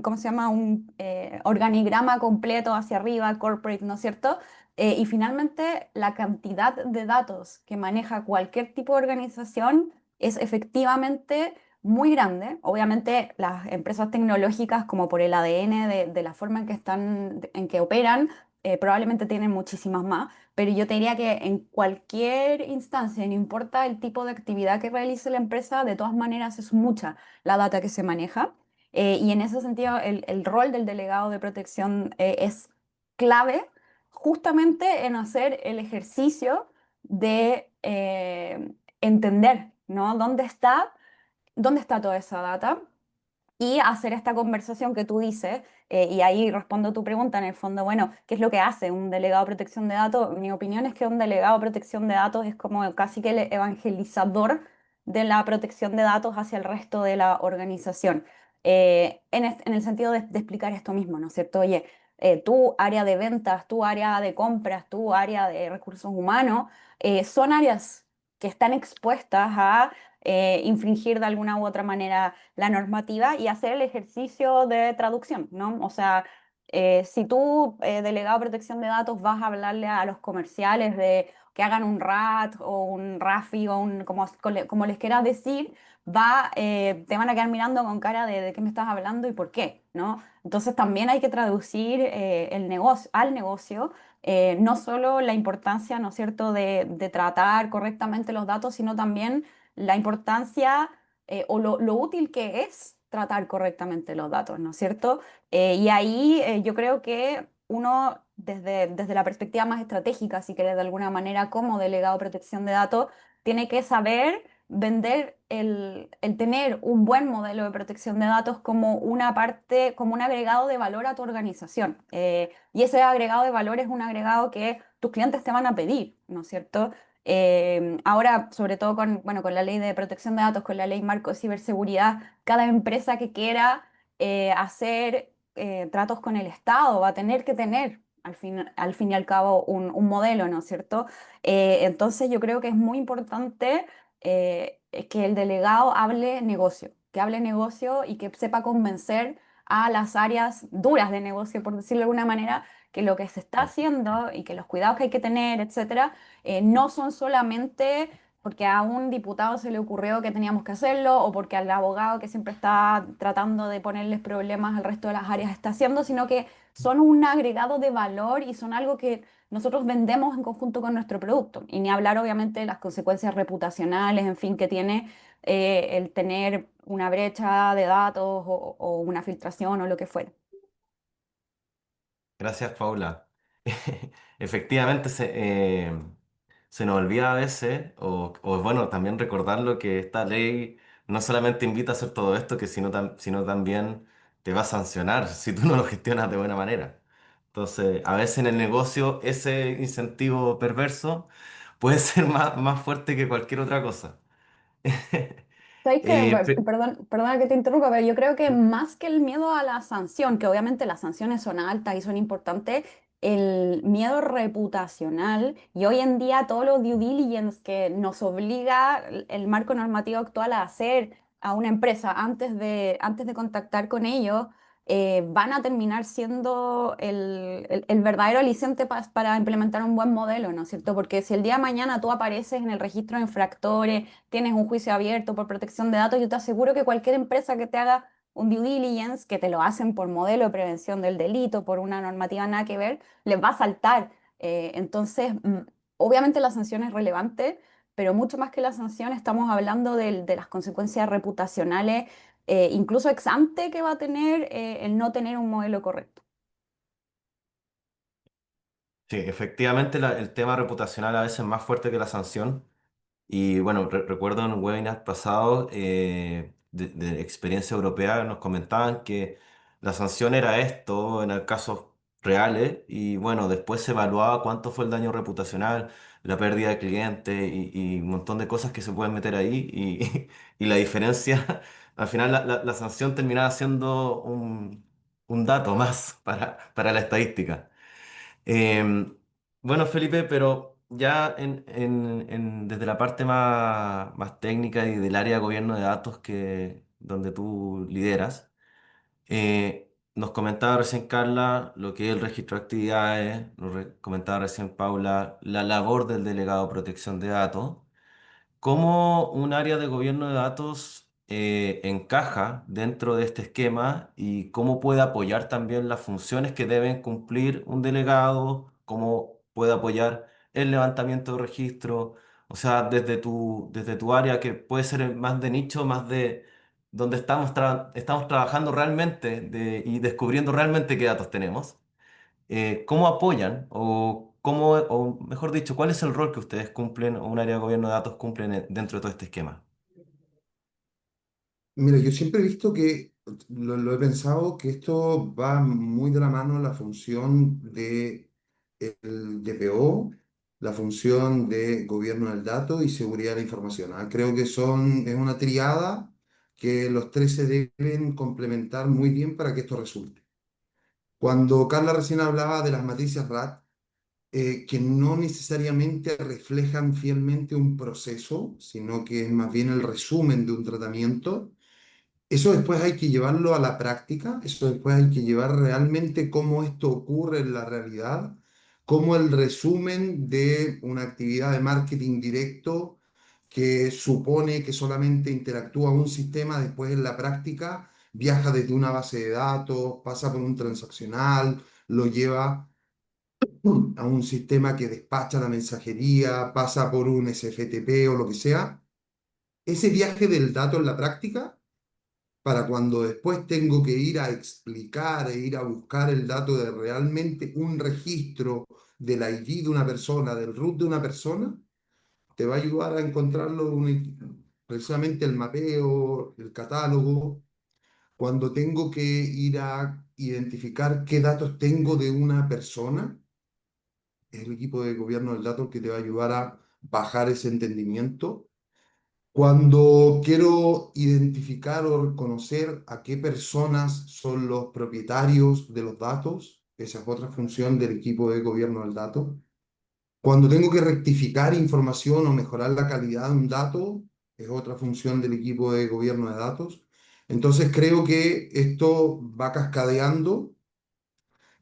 ¿cómo se llama?, un organigrama completo hacia arriba, corporate, ¿no es cierto? Y finalmente, la cantidad de datos que maneja cualquier tipo de organización es efectivamente muy grande. Obviamente las empresas tecnológicas, como por el ADN de la forma en que están, en que operan, probablemente tienen muchísimas más, pero yo te diría que en cualquier instancia, no importa el tipo de actividad que realice la empresa, de todas maneras es mucha la data que se maneja. Y en ese sentido, el rol del delegado de protección es clave justamente en hacer el ejercicio de entender, ¿no? ¿Dónde está toda esa data? Y hacer esta conversación que tú dices, y ahí respondo tu pregunta en el fondo, bueno, ¿qué es lo que hace un delegado de protección de datos? Mi opinión es que un delegado de protección de datos es como casi que el evangelizador de la protección de datos hacia el resto de la organización. En el sentido de explicar esto mismo, ¿no es cierto? Oye, tu área de ventas, tu área de compras, tu área de recursos humanos, son áreas que están expuestas a infringir de alguna u otra manera la normativa y hacer el ejercicio de traducción, ¿no? O sea, si tú, delegado de protección de datos, vas a hablarle a los comerciales de que hagan un RAT o un RAFI o como les quieras decir, te van a quedar mirando con cara de qué me estás hablando y por qué, ¿no? Entonces también hay que traducir el negocio al negocio, no solo la importancia, ¿no es cierto?, de tratar correctamente los datos, sino también la importancia o lo útil que es tratar correctamente los datos, ¿no es cierto? Y ahí yo creo que uno, desde la perspectiva más estratégica, si querés de alguna manera, como delegado de protección de datos, tiene que saber vender el tener un buen modelo de protección de datos como una parte, como un agregado de valor a tu organización. Y ese agregado de valor es un agregado que tus clientes te van a pedir, ¿no es cierto? Ahora, sobre todo bueno, con la ley de protección de datos, con la ley marco de ciberseguridad, cada empresa que quiera hacer tratos con el Estado, va a tener que tener al fin y al cabo un modelo, ¿no es cierto? Entonces yo creo que es muy importante que el delegado hable negocio, que hable negocio y que sepa convencer a las áreas duras de negocio, por decirlo de alguna manera, que lo que se está haciendo y que los cuidados que hay que tener, etcétera, no son solamente porque a un diputado se le ocurrió que teníamos que hacerlo o porque al abogado que siempre está tratando de ponerles problemas al resto de las áreas está haciendo, sino que son un agregado de valor y son algo que nosotros vendemos en conjunto con nuestro producto. Y ni hablar obviamente de las consecuencias reputacionales, en fin, que tiene el tener una brecha de datos o una filtración o lo que fuera. Gracias, Paula. Efectivamente, se nos olvida a veces, o bueno, también recordarlo que esta ley no solamente invita a hacer todo esto, sino también te va a sancionar si tú no lo gestionas de buena manera. Entonces, a veces en el negocio ese incentivo perverso puede ser más fuerte que cualquier otra cosa. ¿Sabes qué? Pe- Perdona que te interrumpa, pero yo creo que más que el miedo a la sanción, que obviamente las sanciones son altas y son importantes, el miedo reputacional y hoy en día todo lo due diligence que nos obliga el marco normativo actual a hacer a una empresa antes de contactar con ellos, van a terminar siendo el verdadero aliciente para implementar un buen modelo, ¿no es cierto? Porque si el día de mañana tú apareces en el registro de infractores, tienes un juicio abierto por protección de datos, yo te aseguro que cualquier empresa que te haga un due diligence, que te lo hacen por modelo de prevención del delito, por una normativa nada que ver, les va a saltar. Entonces, obviamente la sanción es relevante, pero mucho más que la sanción estamos hablando de las consecuencias reputacionales, incluso ex ante que va a tener el no tener un modelo correcto. sí, efectivamente el tema reputacional a veces es más fuerte que la sanción. Y bueno, recuerdo en un webinar pasado de experiencia europea nos comentaban que la sanción era esto en el casos reales y bueno, después se evaluaba cuánto fue el daño reputacional, la pérdida de clientes y un montón de cosas que se pueden meter ahí y la diferencia, al final la sanción terminaba siendo un dato más para la estadística. Em, bueno, Felipe, pero ya desde la parte más técnica y del área de gobierno de datos donde tú lideras, nos comentaba recién Carla lo que es el registro de actividades, comentaba recién Paula la labor del delegado de protección de datos. ¿Cómo un área de gobierno de datos encaja dentro de este esquema y cómo puede apoyar también las funciones que deben cumplir un delegado? ¿Cómo puede apoyar el levantamiento de registro? O sea, desde tu área que puede ser más de nicho, más de donde estamos trabajando realmente y descubriendo realmente qué datos tenemos. ¿Cómo apoyan o mejor dicho, cuál es el rol que ustedes cumplen o un área de gobierno de datos cumplen dentro de todo este esquema? Mira, yo siempre he visto que, lo he pensado, que esto va muy de la mano la función de el DPO, la función de gobierno del dato y seguridad de la información. Creo que es una triada que los tres se deben complementar muy bien para que esto resulte. Cuando Carla recién hablaba de las matrices RAT, que no necesariamente reflejan fielmente un proceso, sino que es más bien el resumen de un tratamiento. Eso después hay que llevarlo a la práctica, eso después hay que llevar realmente cómo esto ocurre en la realidad, cómo el resumen de una actividad de marketing directo que supone que solamente interactúa un sistema, después en la práctica viaja desde una base de datos, pasa por un transaccional, lo lleva a un sistema que despacha la mensajería, pasa por un SFTP o lo que sea. Ese viaje del dato en la práctica para cuando después tengo que ir a explicar e ir a buscar el dato de realmente un registro del ID de una persona, del root de una persona, te va a ayudar a encontrarlo precisamente el mapeo, el catálogo. Cuando tengo que ir a identificar qué datos tengo de una persona, es el equipo de gobierno del dato el que te va a ayudar a bajar ese entendimiento. Cuando quiero identificar o reconocer a qué personas son los propietarios de los datos, esa es otra función del equipo de gobierno del dato. Cuando tengo que rectificar información o mejorar la calidad de un dato, es otra función del equipo de gobierno de datos. Entonces creo que esto va cascadeando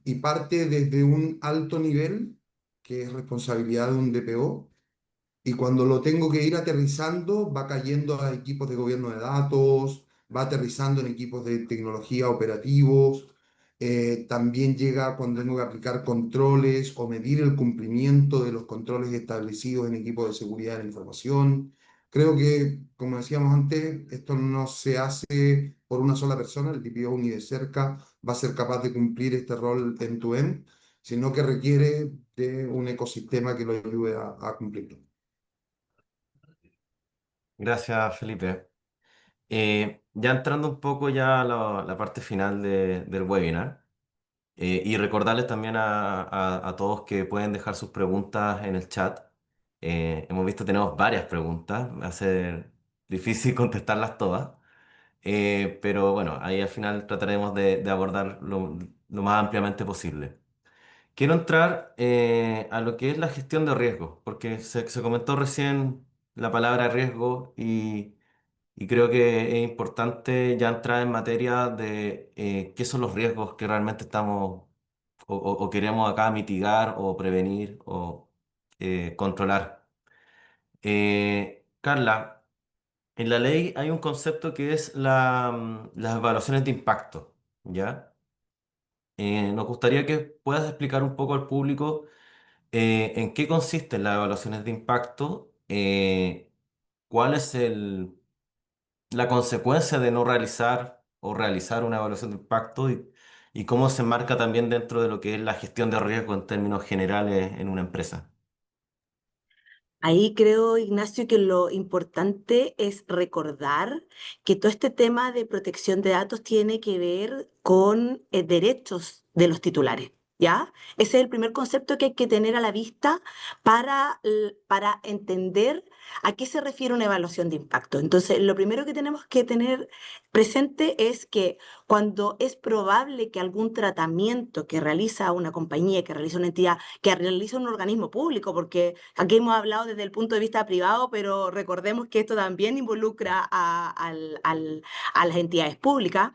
y parte desde un alto nivel, que es responsabilidad de un DPO, y cuando lo tengo que ir aterrizando, va cayendo a equipos de gobierno de datos, va aterrizando en equipos de tecnología operativos. También llega cuando tengo que aplicar controles o medir el cumplimiento de los controles establecidos en equipos de seguridad de la información. Creo que, como decíamos antes, esto no se hace por una sola persona, el DPO ni de cerca va a ser capaz de cumplir este rol end-to-end, sino que requiere de un ecosistema que lo ayude a cumplirlo. Gracias, Felipe. Ya entrando un poco ya a la parte final del webinar, y recordarles también a todos que pueden dejar sus preguntas en el chat. Hemos visto, tenemos varias preguntas, va a ser difícil contestarlas todas, pero bueno, ahí al final trataremos de abordar lo más ampliamente posible. Quiero entrar a lo que es la gestión de riesgos, porque se comentó recién la palabra riesgo y creo que es importante ya entrar en materia de qué son los riesgos que realmente estamos o queremos acá mitigar o prevenir o controlar. Carla, en la ley hay un concepto que es las evaluaciones de impacto, ¿ya? Nos gustaría que puedas explicar un poco al público en qué consisten las evaluaciones de impacto, cuál es la consecuencia de no realizar o realizar una evaluación de impacto y cómo se enmarca también dentro de lo que es la gestión de riesgo en términos generales en una empresa. Ahí creo, Ignacio, que lo importante es recordar que todo este tema de protección de datos tiene que ver con derechos de los titulares, ¿ya? Ese es el primer concepto que hay que tener a la vista para entender a qué se refiere una evaluación de impacto. Entonces, lo primero que tenemos que tener presente es que cuando es probable que algún tratamiento que realiza una compañía, que realiza una entidad, que realiza un organismo público, porque aquí hemos hablado desde el punto de vista privado, pero recordemos que esto también involucra a las entidades públicas,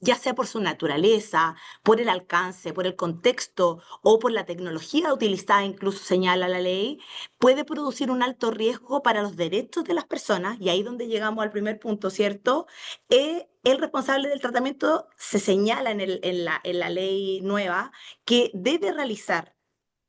ya sea por su naturaleza, por el alcance, por el contexto o por la tecnología utilizada, incluso señala la ley, puede producir un alto riesgo para los derechos de las personas, y ahí donde llegamos al primer punto, ¿cierto? El responsable del tratamiento se señala en la ley nueva que debe realizar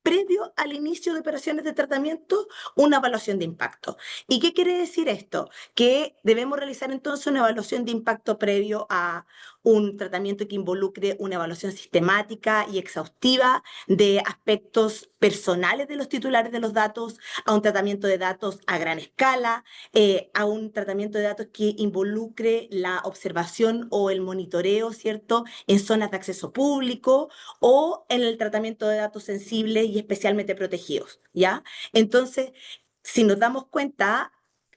previo al inicio de operaciones de tratamiento, una evaluación de impacto. ¿Y qué quiere decir esto? Que debemos realizar entonces una evaluación de impacto previo a un tratamiento que involucre una evaluación sistemática y exhaustiva de aspectos personales de los titulares de los datos, a un tratamiento de datos a gran escala, a un tratamiento de datos que involucre la observación o el monitoreo, ¿cierto?, en zonas de acceso público o en el tratamiento de datos sensibles y especialmente protegidos, ¿ya? Entonces, si nos damos cuenta,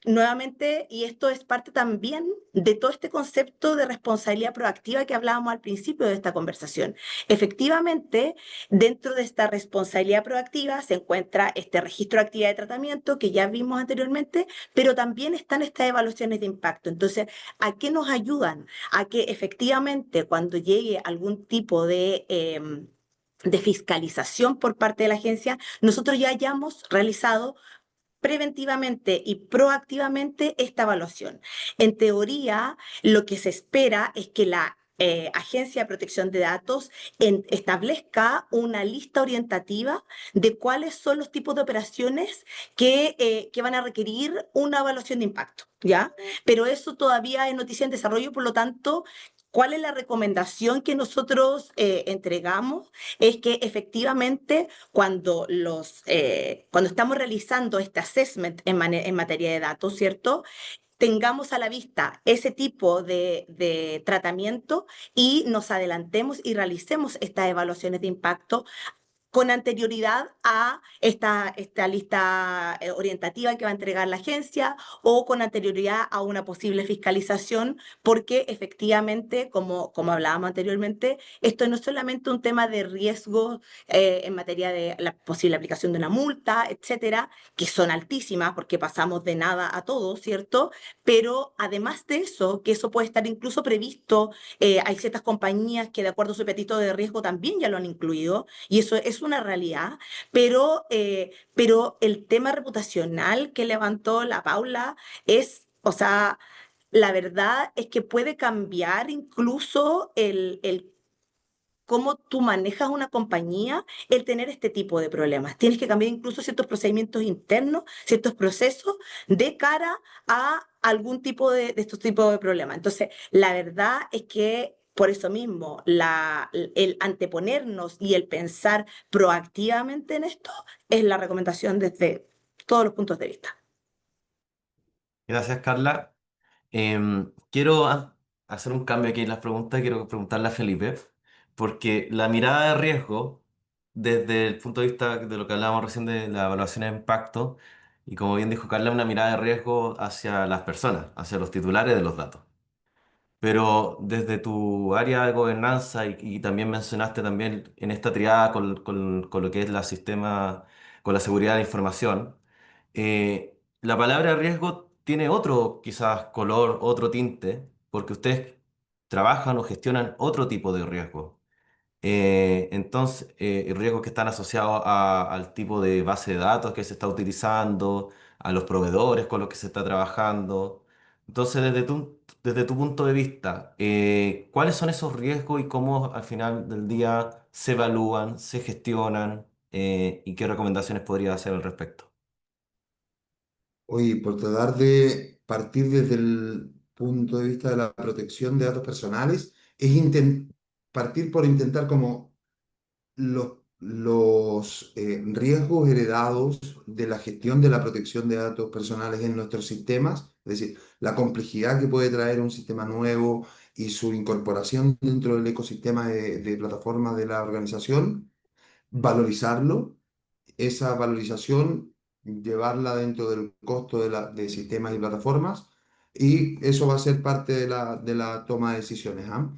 nuevamente, y esto es parte también de todo este concepto de responsabilidad proactiva que hablábamos al principio de esta conversación. Efectivamente, dentro de esta responsabilidad proactiva se encuentra este registro de actividad de tratamiento que ya vimos anteriormente, pero también están estas evaluaciones de impacto. Entonces, ¿a qué nos ayudan? A que efectivamente cuando llegue algún tipo de fiscalización por parte de la agencia, nosotros ya hayamos realizado preventivamente y proactivamente esta evaluación. En teoría, lo que se espera es que la Agencia de Protección de Datos establezca una lista orientativa de cuáles son los tipos de operaciones que van a requerir una evaluación de impacto, ¿ya? Pero eso todavía es noticia en desarrollo, por lo tanto, ¿cuál es la recomendación que nosotros entregamos? Es que efectivamente cuando estamos realizando este assessment en materia de datos, ¿cierto? Tengamos a la vista ese tipo de tratamiento y nos adelantemos y realicemos estas evaluaciones de impacto con anterioridad a esta lista orientativa que va a entregar la agencia o con anterioridad a una posible fiscalización, porque efectivamente, como hablábamos anteriormente, esto no es solamente un tema de riesgo en materia de la posible aplicación de una multa, etcétera, que son altísimas porque pasamos de nada a todo, ¿cierto? Pero además de eso, que eso puede estar incluso previsto, hay ciertas compañías que de acuerdo a su apetito de riesgo también ya lo han incluido, y eso es una realidad, pero el tema reputacional que levantó la Paula es, o sea, la verdad es que puede cambiar incluso el cómo tú manejas una compañía, el tener este tipo de problemas. Tienes que cambiar incluso ciertos procedimientos internos, ciertos procesos de cara a algún tipo de estos tipos de problemas. Entonces, la verdad es que por eso mismo, el anteponernos y el pensar proactivamente en esto es la recomendación desde todos los puntos de vista. Gracias, Carla. Quiero hacer un cambio aquí en las preguntas. Quiero preguntarle a Felipe, porque la mirada de riesgo, desde el punto de vista de lo que hablábamos recién de la evaluación de impacto, y como bien dijo Carla, una mirada de riesgo hacia las personas, hacia los titulares de los datos. Pero desde tu área de gobernanza y también mencionaste también en esta triada con lo que es la sistema, con la seguridad de la información, la palabra riesgo tiene otro quizás color, otro tinte, porque ustedes trabajan o gestionan otro tipo de riesgo. Entonces, riesgos que están asociados al tipo de base de datos que se está utilizando, a los proveedores con los que se está trabajando. Entonces, desde tu punto de vista, ¿cuáles son esos riesgos y cómo al final del día se evalúan, se gestionan, y qué recomendaciones podría hacer al respecto? Oye, por tratar de partir desde el punto de vista de la protección de datos personales, es partir por intentar como los riesgos heredados de la gestión de la protección de datos personales en nuestros sistemas, es decir, la complejidad que puede traer un sistema nuevo y su incorporación dentro del ecosistema de plataformas de la organización, valorizarlo, esa valorización, llevarla dentro del costo de sistemas y plataformas, y eso va a ser parte de la toma de decisiones, ¿ah?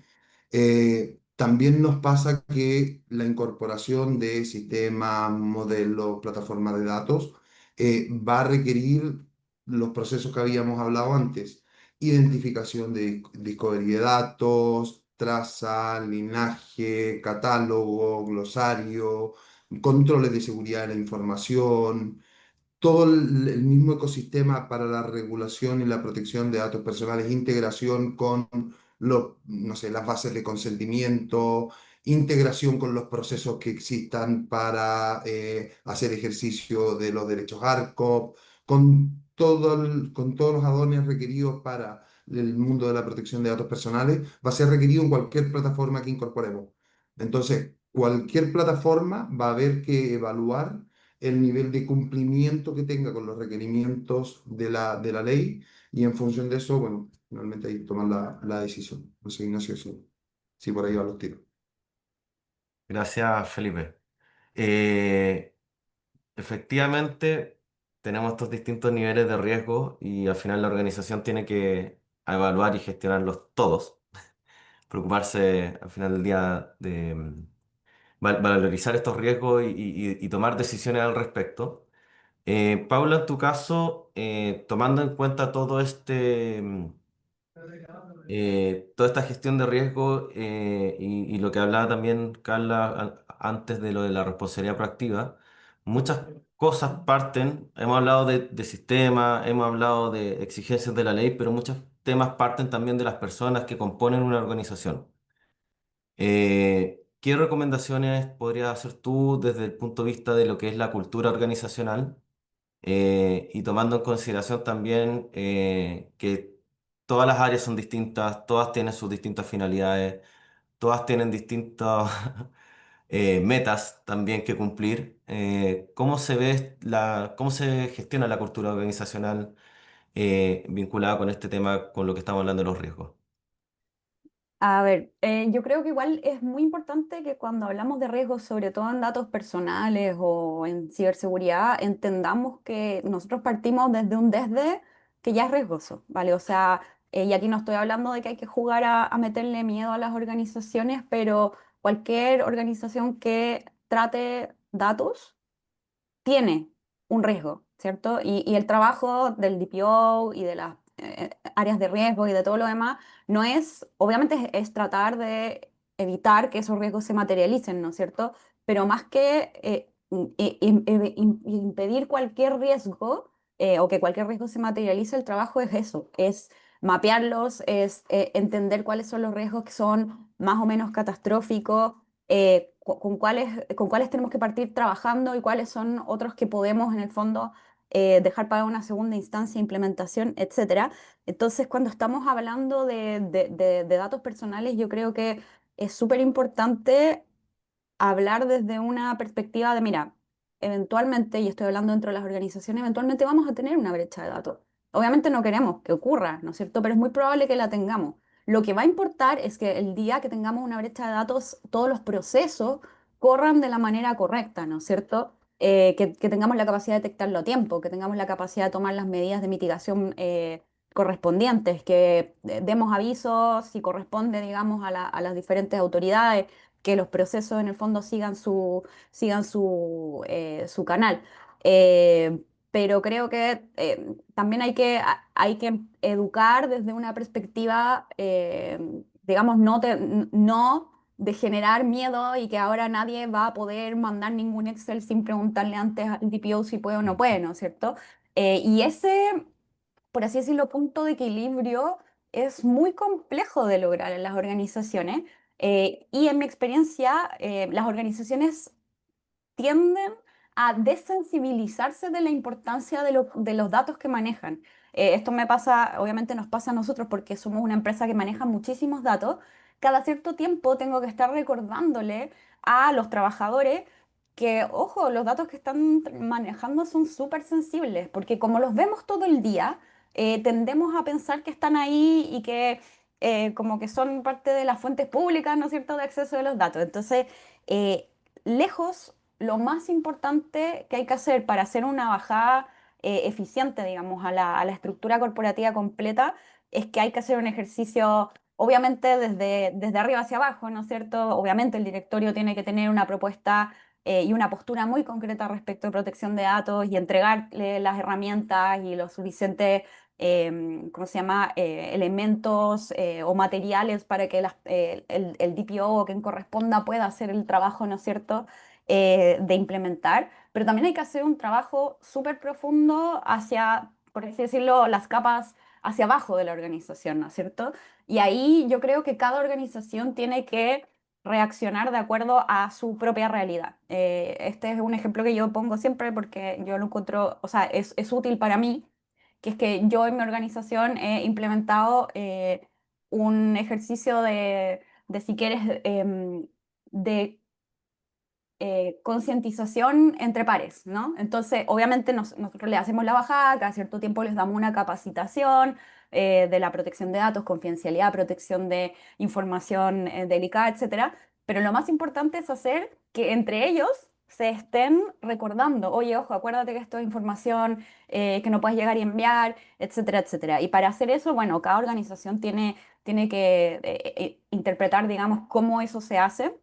También nos pasa que la incorporación de sistemas, modelos, plataformas de datos va a requerir los procesos que habíamos hablado antes: identificación de discovery de datos, traza, linaje, catálogo, glosario, controles de seguridad de la información, todo el mismo ecosistema para la regulación y la protección de datos personales, integración con no sé, las bases de consentimiento, integración con los procesos que existan para hacer ejercicio de los derechos ARCOP, con todos los adones requeridos para el mundo de la protección de datos personales, va a ser requerido en cualquier plataforma que incorporemos. Entonces, cualquier plataforma va a haber que evaluar el nivel de cumplimiento que tenga con los requerimientos de la ley, y en función de eso, bueno, finalmente hay que tomar la decisión. No sé, Ignacio, si por ahí van los tiros. Gracias, Felipe. Eh, Efectivamente, tenemos estos distintos niveles de riesgo y al final la organización tiene que evaluar y gestionarlos todos, preocuparse al final del día de valorizar estos riesgos y tomar decisiones al respecto. Paula, en tu caso, tomando en cuenta todo toda esta gestión de riesgo, y lo que hablaba también Carla antes de lo de la responsabilidad proactiva, muchas cosas parten, hemos hablado de sistemas, hemos hablado de exigencias de la ley, pero muchos temas parten también de las personas que componen una organización. ¿Qué recomendaciones podrías hacer tú desde el punto de vista de lo que es la cultura organizacional? Y tomando en consideración también que todas las áreas son distintas, todas tienen sus distintas finalidades, todas tienen distintas metas también que cumplir. ¿Cómo se gestiona la cultura organizacional vinculada con este tema, con lo que estamos hablando de los riesgos? A ver, yo creo que igual es muy importante que cuando hablamos de riesgos, sobre todo en datos personales o en ciberseguridad, entendamos que nosotros partimos desde un desde que ya es riesgoso, ¿vale? O sea, y aquí no estoy hablando de que hay que jugar a meterle miedo a las organizaciones, pero cualquier organización que trate datos tiene un riesgo, ¿cierto? Y el trabajo del DPO y de las áreas de riesgo y de todo lo demás no es, obviamente es tratar de evitar que esos riesgos se materialicen, ¿no es cierto? Pero más que impedir cualquier riesgo o que cualquier riesgo se materialice, el trabajo es eso, es mapearlos, es entender cuáles son los riesgos que son más o menos catastróficos, con cuáles tenemos que partir trabajando y cuáles son otros que podemos en el fondo dejar para una segunda instancia, implementación, etcétera. Entonces, cuando estamos hablando de datos personales, yo creo que es súper importante hablar desde una perspectiva de, mira, eventualmente, y estoy hablando dentro de las organizaciones, eventualmente vamos a tener una brecha de datos. Obviamente no queremos que ocurra, ¿no es cierto? Pero es muy probable que la tengamos. Lo que va a importar es que el día que tengamos una brecha de datos, todos los procesos corran de la manera correcta, ¿no es cierto? Que tengamos la capacidad de detectarlo a tiempo, que tengamos la capacidad de tomar las medidas de mitigación correspondientes, que demos avisos si corresponde, digamos, a las diferentes autoridades, que los procesos en el fondo sigan su canal. Eh, pero creo que también hay que educar desde una perspectiva, digamos, no de generar miedo y que ahora nadie va a poder mandar ningún Excel sin preguntarle antes al DPO si puede o no puede, ¿no es cierto? Y ese, por así decirlo, punto de equilibrio es muy complejo de lograr en las organizaciones. Y en mi experiencia, las organizaciones tienden a desensibilizarse de la importancia de los datos que manejan. Esto me pasa, obviamente nos pasa a nosotros porque somos una empresa que maneja muchísimos datos. Cada cierto tiempo tengo que estar recordándole a los trabajadores que, ojo, los datos que están manejando son súper sensibles, porque como los vemos todo el día, tendemos a pensar que están ahí y que como que son parte de las fuentes públicas, ¿no es cierto?, de acceso de los datos. Entonces, eh, lejos, lo más importante que hay que hacer para hacer una bajada eficiente, digamos, a la estructura corporativa completa, es que hay que hacer un ejercicio, obviamente, desde arriba hacia abajo, ¿no es cierto? Obviamente el directorio tiene que tener una propuesta y una postura muy concreta respecto de protección de datos y entregarle las herramientas y los suficientes, ¿cómo se llama?, elementos o materiales para que el DPO o quien corresponda pueda hacer el trabajo, ¿no es cierto?, de implementar, pero también hay que hacer un trabajo súper profundo hacia, por así decirlo, las capas hacia abajo de la organización, ¿no es cierto? Y ahí yo creo que cada organización tiene que reaccionar de acuerdo a su propia realidad. Este es un ejemplo que yo pongo siempre porque yo lo encuentro, o sea, es útil para mí, que es que yo en mi organización he implementado un ejercicio de si quieres, de concientización entre pares, ¿no? Entonces, obviamente nosotros le hacemos la bajada, cada cierto tiempo les damos una capacitación de la protección de datos, confidencialidad, protección de información delicada, etcétera. Pero lo más importante es hacer que entre ellos se estén recordando, oye, ojo, acuérdate que esto es información que no puedes llegar y enviar, etcétera, etcétera. Y para hacer eso, bueno, cada organización tiene que interpretar, digamos, cómo eso se hace.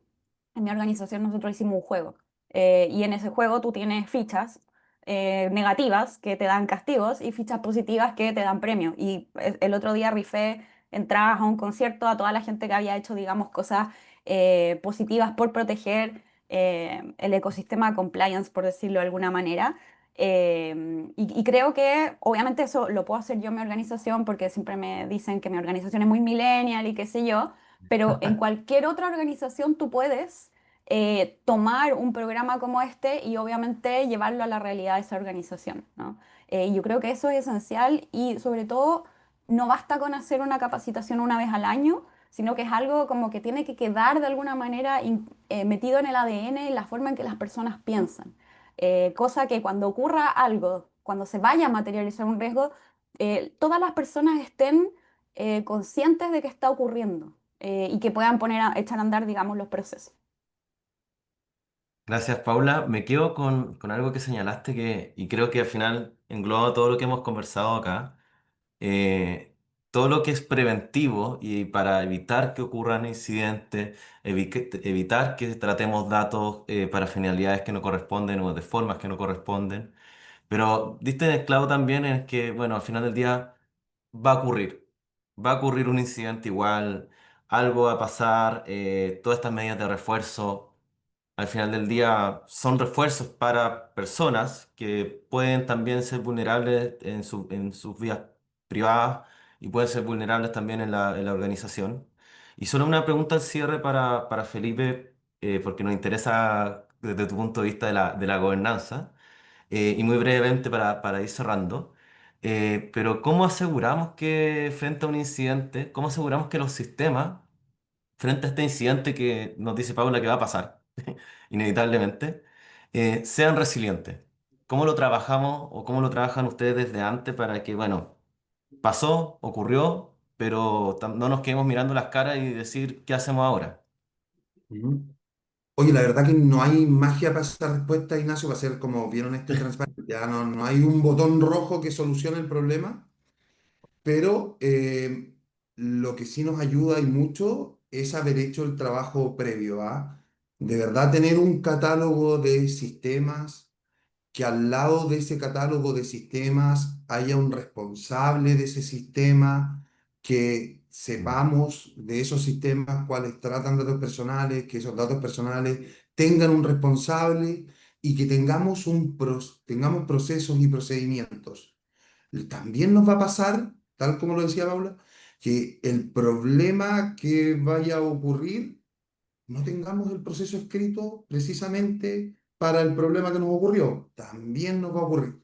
En mi organización nosotros hicimos un juego y en ese juego tú tienes fichas negativas que te dan castigos y fichas positivas que te dan premios. Y el otro día rifé entradas a un concierto a toda la gente que había hecho, digamos, cosas positivas por proteger el ecosistema de compliance, por decirlo de alguna manera. Y creo que obviamente eso lo puedo hacer yo en mi organización porque siempre me dicen que mi organización es muy millennial y qué sé yo, pero en cualquier otra organización tú puedes tomar un programa como este y obviamente llevarlo a la realidad de esa organización, ¿no? Y yo creo que eso es esencial y sobre todo no basta con hacer una capacitación una vez al año, sino que es algo como que tiene que quedar de alguna manera metido en el ADN y la forma en que las personas piensan. Cosa que cuando ocurra algo, cuando se vaya a materializar un riesgo, todas las personas estén conscientes de que está ocurriendo. y que puedan echar a andar, digamos, los procesos. Gracias, Paula. Me quedo con algo que señalaste y creo que al final engloba todo lo que hemos conversado acá. Todo lo que es preventivo y para evitar que ocurran incidentes, evitar que tratemos datos para finalidades que no corresponden o de formas que no corresponden. Pero diste en el clavo también en que, bueno, al final del día va a ocurrir. Va a ocurrir un incidente igual, algo va a pasar, todas estas medidas de refuerzo al final del día son refuerzos para personas que pueden también ser vulnerables en sus vidas privadas y pueden ser vulnerables también en la organización. Y solo una pregunta al cierre para Felipe, porque nos interesa desde tu punto de vista de la gobernanza, y muy brevemente para ir cerrando. Pero ¿cómo aseguramos que frente a un incidente, cómo aseguramos que los sistemas frente a este incidente que nos dice Paula que va a pasar, inevitablemente, sean resilientes? ¿Cómo lo trabajamos o cómo lo trabajan ustedes desde antes para que, bueno, pasó, ocurrió, pero no nos quedemos mirando las caras y decir, ¿qué hacemos ahora? Ujú. Oye, la verdad que no hay magia para esa respuesta, Ignacio, va a ser como bien honesto y transparente. Ya no hay un botón rojo que solucione el problema, pero lo que sí nos ayuda y mucho es haber hecho el trabajo previo, ¿ah? De verdad tener un catálogo de sistemas, que al lado de ese catálogo de sistemas haya un responsable de ese sistema, que Mm. sepamos de esos sistemas cuáles tratan datos personales, que esos datos personales tengan un responsable y que tengamos procesos y procedimientos. También nos va a pasar, tal como lo decía Paula, que el problema que vaya a ocurrir no tengamos el proceso escrito precisamente para el problema que nos ocurrió. También nos va a ocurrir,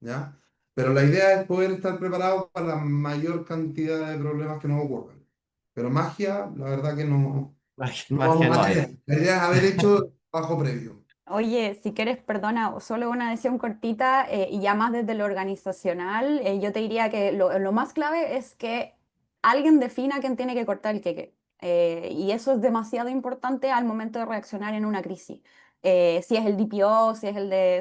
¿ya? Pero la idea es poder estar preparados para la mayor cantidad de problemas que nos ocurran. Pero magia, la verdad que no Magia vamos no a hay. tener. La idea es haber hecho el trabajo previo. Oye, si quieres, perdona, solo una adición cortita y ya más desde lo organizacional, yo te diría que lo más clave es que alguien defina quién tiene que cortar el queque. Y eso es demasiado importante al momento de reaccionar en una crisis. Si es el DPO, si es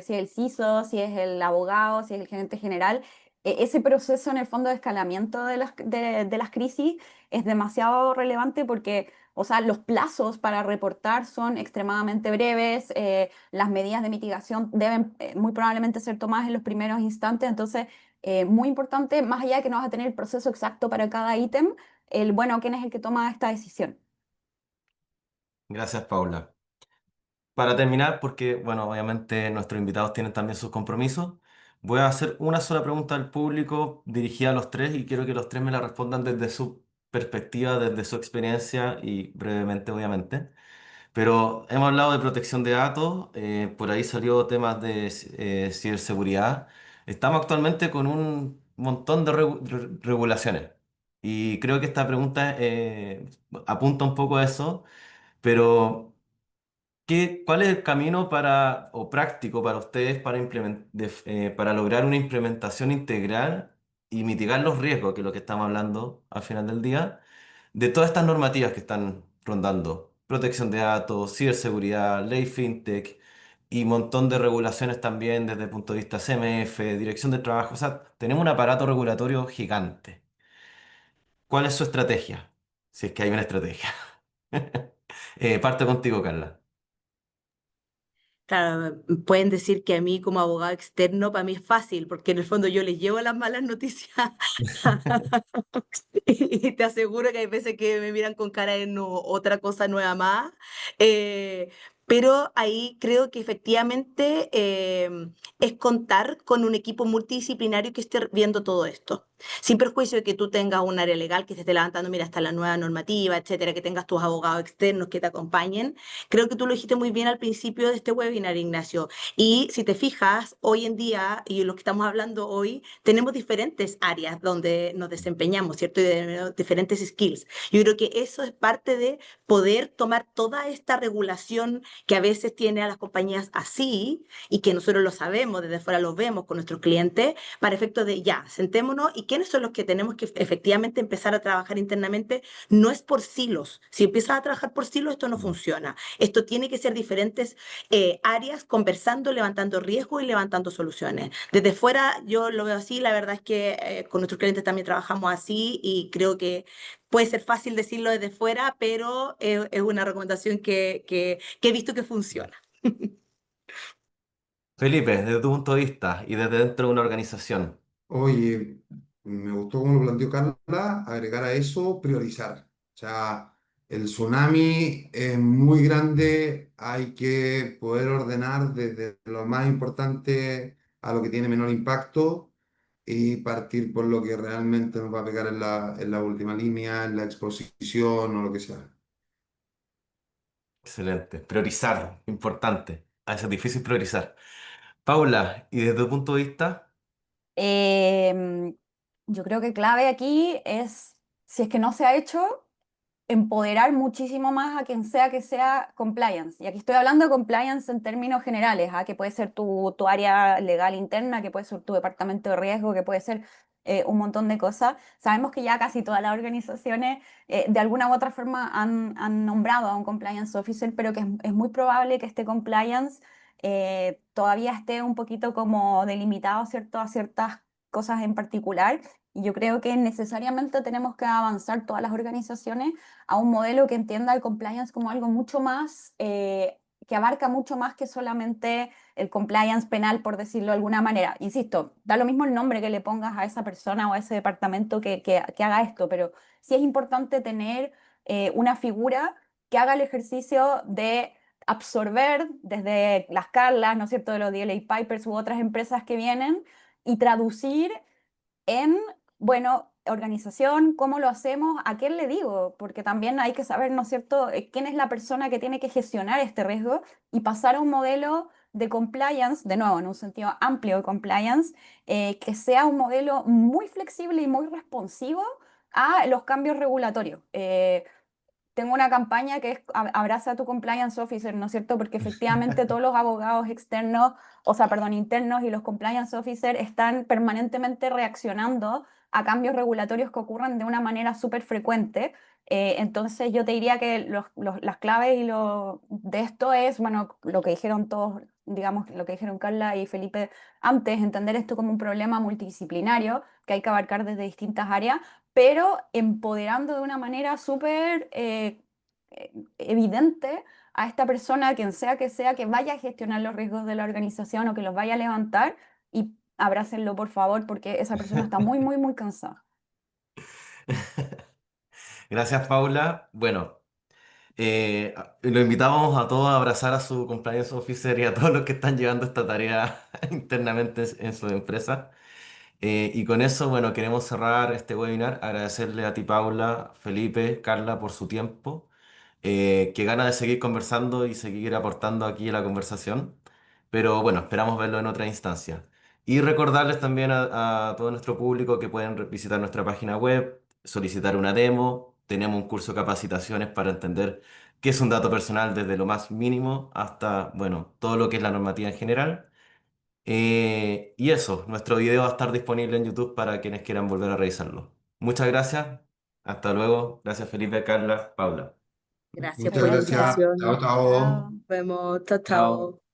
el CISO, si es el abogado, si es el gerente general, ese proceso en el fondo de escalamiento de las crisis es demasiado relevante porque, o sea, los plazos para reportar son extremadamente breves. Las medidas de mitigación deben muy probablemente ser tomadas en los primeros instantes, entonces, muy importante, más allá de que no vas a tener el proceso exacto para cada ítem, bueno, ¿quién es el que toma esta decisión? Gracias, Paula. Para terminar, porque, bueno, obviamente nuestros invitados tienen también sus compromisos, voy a hacer una sola pregunta al público dirigida a los tres y quiero que los tres me la respondan desde su perspectiva, desde su experiencia y brevemente, obviamente. Pero hemos hablado de protección de datos, por ahí salió temas de ciberseguridad. Estamos actualmente con un montón de regulaciones y creo que esta pregunta apunta un poco a eso, pero... ¿Cuál es el camino o práctico para ustedes para lograr una implementación integral y mitigar los riesgos, que es lo que estamos hablando al final del día, de todas estas normativas que están rondando? Protección de datos, ciberseguridad, ley fintech y un montón de regulaciones también desde el punto de vista CMF, Dirección de Trabajo. O sea, tenemos un aparato regulatorio gigante. ¿Cuál es su estrategia? Si es que hay una estrategia. Parte contigo, Carla. Claro, pueden decir que a mí como abogado externo, para mí es fácil, porque en el fondo yo les llevo las malas noticias. Y te aseguro que hay veces que me miran con cara de no, otra cosa nueva más. Eh, pero ahí creo que efectivamente es contar con un equipo multidisciplinario que esté viendo todo esto. Sin perjuicio de que tú tengas un área legal que se esté levantando, mira, hasta la nueva normativa, etcétera, que tengas tus abogados externos que te acompañen. Creo que tú lo dijiste muy bien al principio de este webinar, Ignacio. Y si te fijas, hoy en día, y lo que estamos hablando hoy, tenemos diferentes áreas donde nos desempeñamos, ¿cierto? Y diferentes skills. Yo creo que eso es parte de poder tomar toda esta regulación que a veces tiene a las compañías así y que nosotros lo sabemos, desde fuera lo vemos con nuestros clientes, para efectos de ya, sentémonos y quiénes son los que tenemos que efectivamente empezar a trabajar internamente. No es por silos. Si empiezas a trabajar por silos, esto no funciona. Esto tiene que ser diferentes áreas conversando, levantando riesgos y levantando soluciones. Desde fuera yo lo veo así, la verdad es que con nuestros clientes también trabajamos así y creo que puede ser fácil decirlo desde fuera, pero es una recomendación que he visto que funciona. Felipe, desde tu punto de vista y desde dentro de una organización, Oye, me gustó cómo lo planteó Carla, agregar a eso, priorizar. O sea, el tsunami es muy grande, hay que poder ordenar desde lo más importante a lo que tiene menor impacto y partir por lo que realmente nos va a pegar en la última línea, en la exposición o lo que sea. excelente. Priorizar, importante. A veces es difícil priorizar. Paula, y desde tu punto de vista, Em, yo creo que clave aquí es, si es que no se ha hecho, empoderar muchísimo más a quien sea que sea compliance. Y aquí estoy hablando de compliance en términos generales, ¿ah? Que puede ser tu área legal interna, que puede ser tu departamento de riesgo, que puede ser un montón de cosas. Sabemos que ya casi todas las organizaciones de alguna u otra forma han nombrado a un compliance officer, pero que es muy probable que este compliance todavía esté un poquito como delimitado, ¿cierto?, a ciertas cosas en particular. Y yo creo que necesariamente tenemos que avanzar todas las organizaciones a un modelo que entienda el compliance como algo mucho más, que abarca mucho más que solamente el compliance penal, por decirlo de alguna manera. Insisto, da lo mismo el nombre que le pongas a esa persona o a ese departamento que haga esto, pero sí es importante tener una figura que haga el ejercicio de absorber desde las Carlas, ¿no es cierto?, de los DLA Pipers u otras empresas que vienen y traducir en, bueno, organización, cómo lo hacemos, a quién le digo, porque también hay que saber, ¿no es cierto?, quién es la persona que tiene que gestionar este riesgo y pasar a un modelo de compliance, de nuevo, en un sentido amplio de compliance, que sea un modelo muy flexible y muy responsivo a los cambios regulatorios. Tengo una campaña que es Abraza a tu compliance officer, ¿no es cierto? Porque efectivamente todos los abogados externos, o sea, perdón, internos y los compliance officers están permanentemente reaccionando a cambios regulatorios que ocurren de una manera súper frecuente. Entonces yo te diría que las claves de esto es, bueno, lo que dijeron todos, digamos, lo que dijeron Carla y Felipe antes, entender esto como un problema multidisciplinario que hay que abarcar desde distintas áreas, pero empoderando de una manera súper evidente a esta persona, quien sea, que vaya a gestionar los riesgos de la organización o que los vaya a levantar y abrácenlo, por favor, porque esa persona está muy, muy, muy cansada. gracias Paula. Bueno, lo invitamos a todos a abrazar a su compliance officer y a todos los que están llevando esta tarea internamente en su empresa. Y con eso, bueno, queremos cerrar este webinar, agradecerle a ti, Paula, Felipe, Carla, por su tiempo. Que gana de seguir conversando y seguir aportando aquí a la conversación. Pero bueno, esperamos verlo en otra instancia. Y recordarles también a todo nuestro público que pueden visitar nuestra página web, solicitar una demo. Tenemos un curso de capacitaciones para entender qué es un dato personal desde lo más mínimo hasta, bueno, todo lo que es la normativa en general. Y eso, nuestro video va a estar disponible en YouTube para quienes quieran volver a revisarlo. Muchas gracias. Hasta luego. Gracias Felipe, Carla, Paula. Gracias Muchas por la gracias. Chao, invitación. chao. Chao. Nos vemos. Chao, Chao. chao.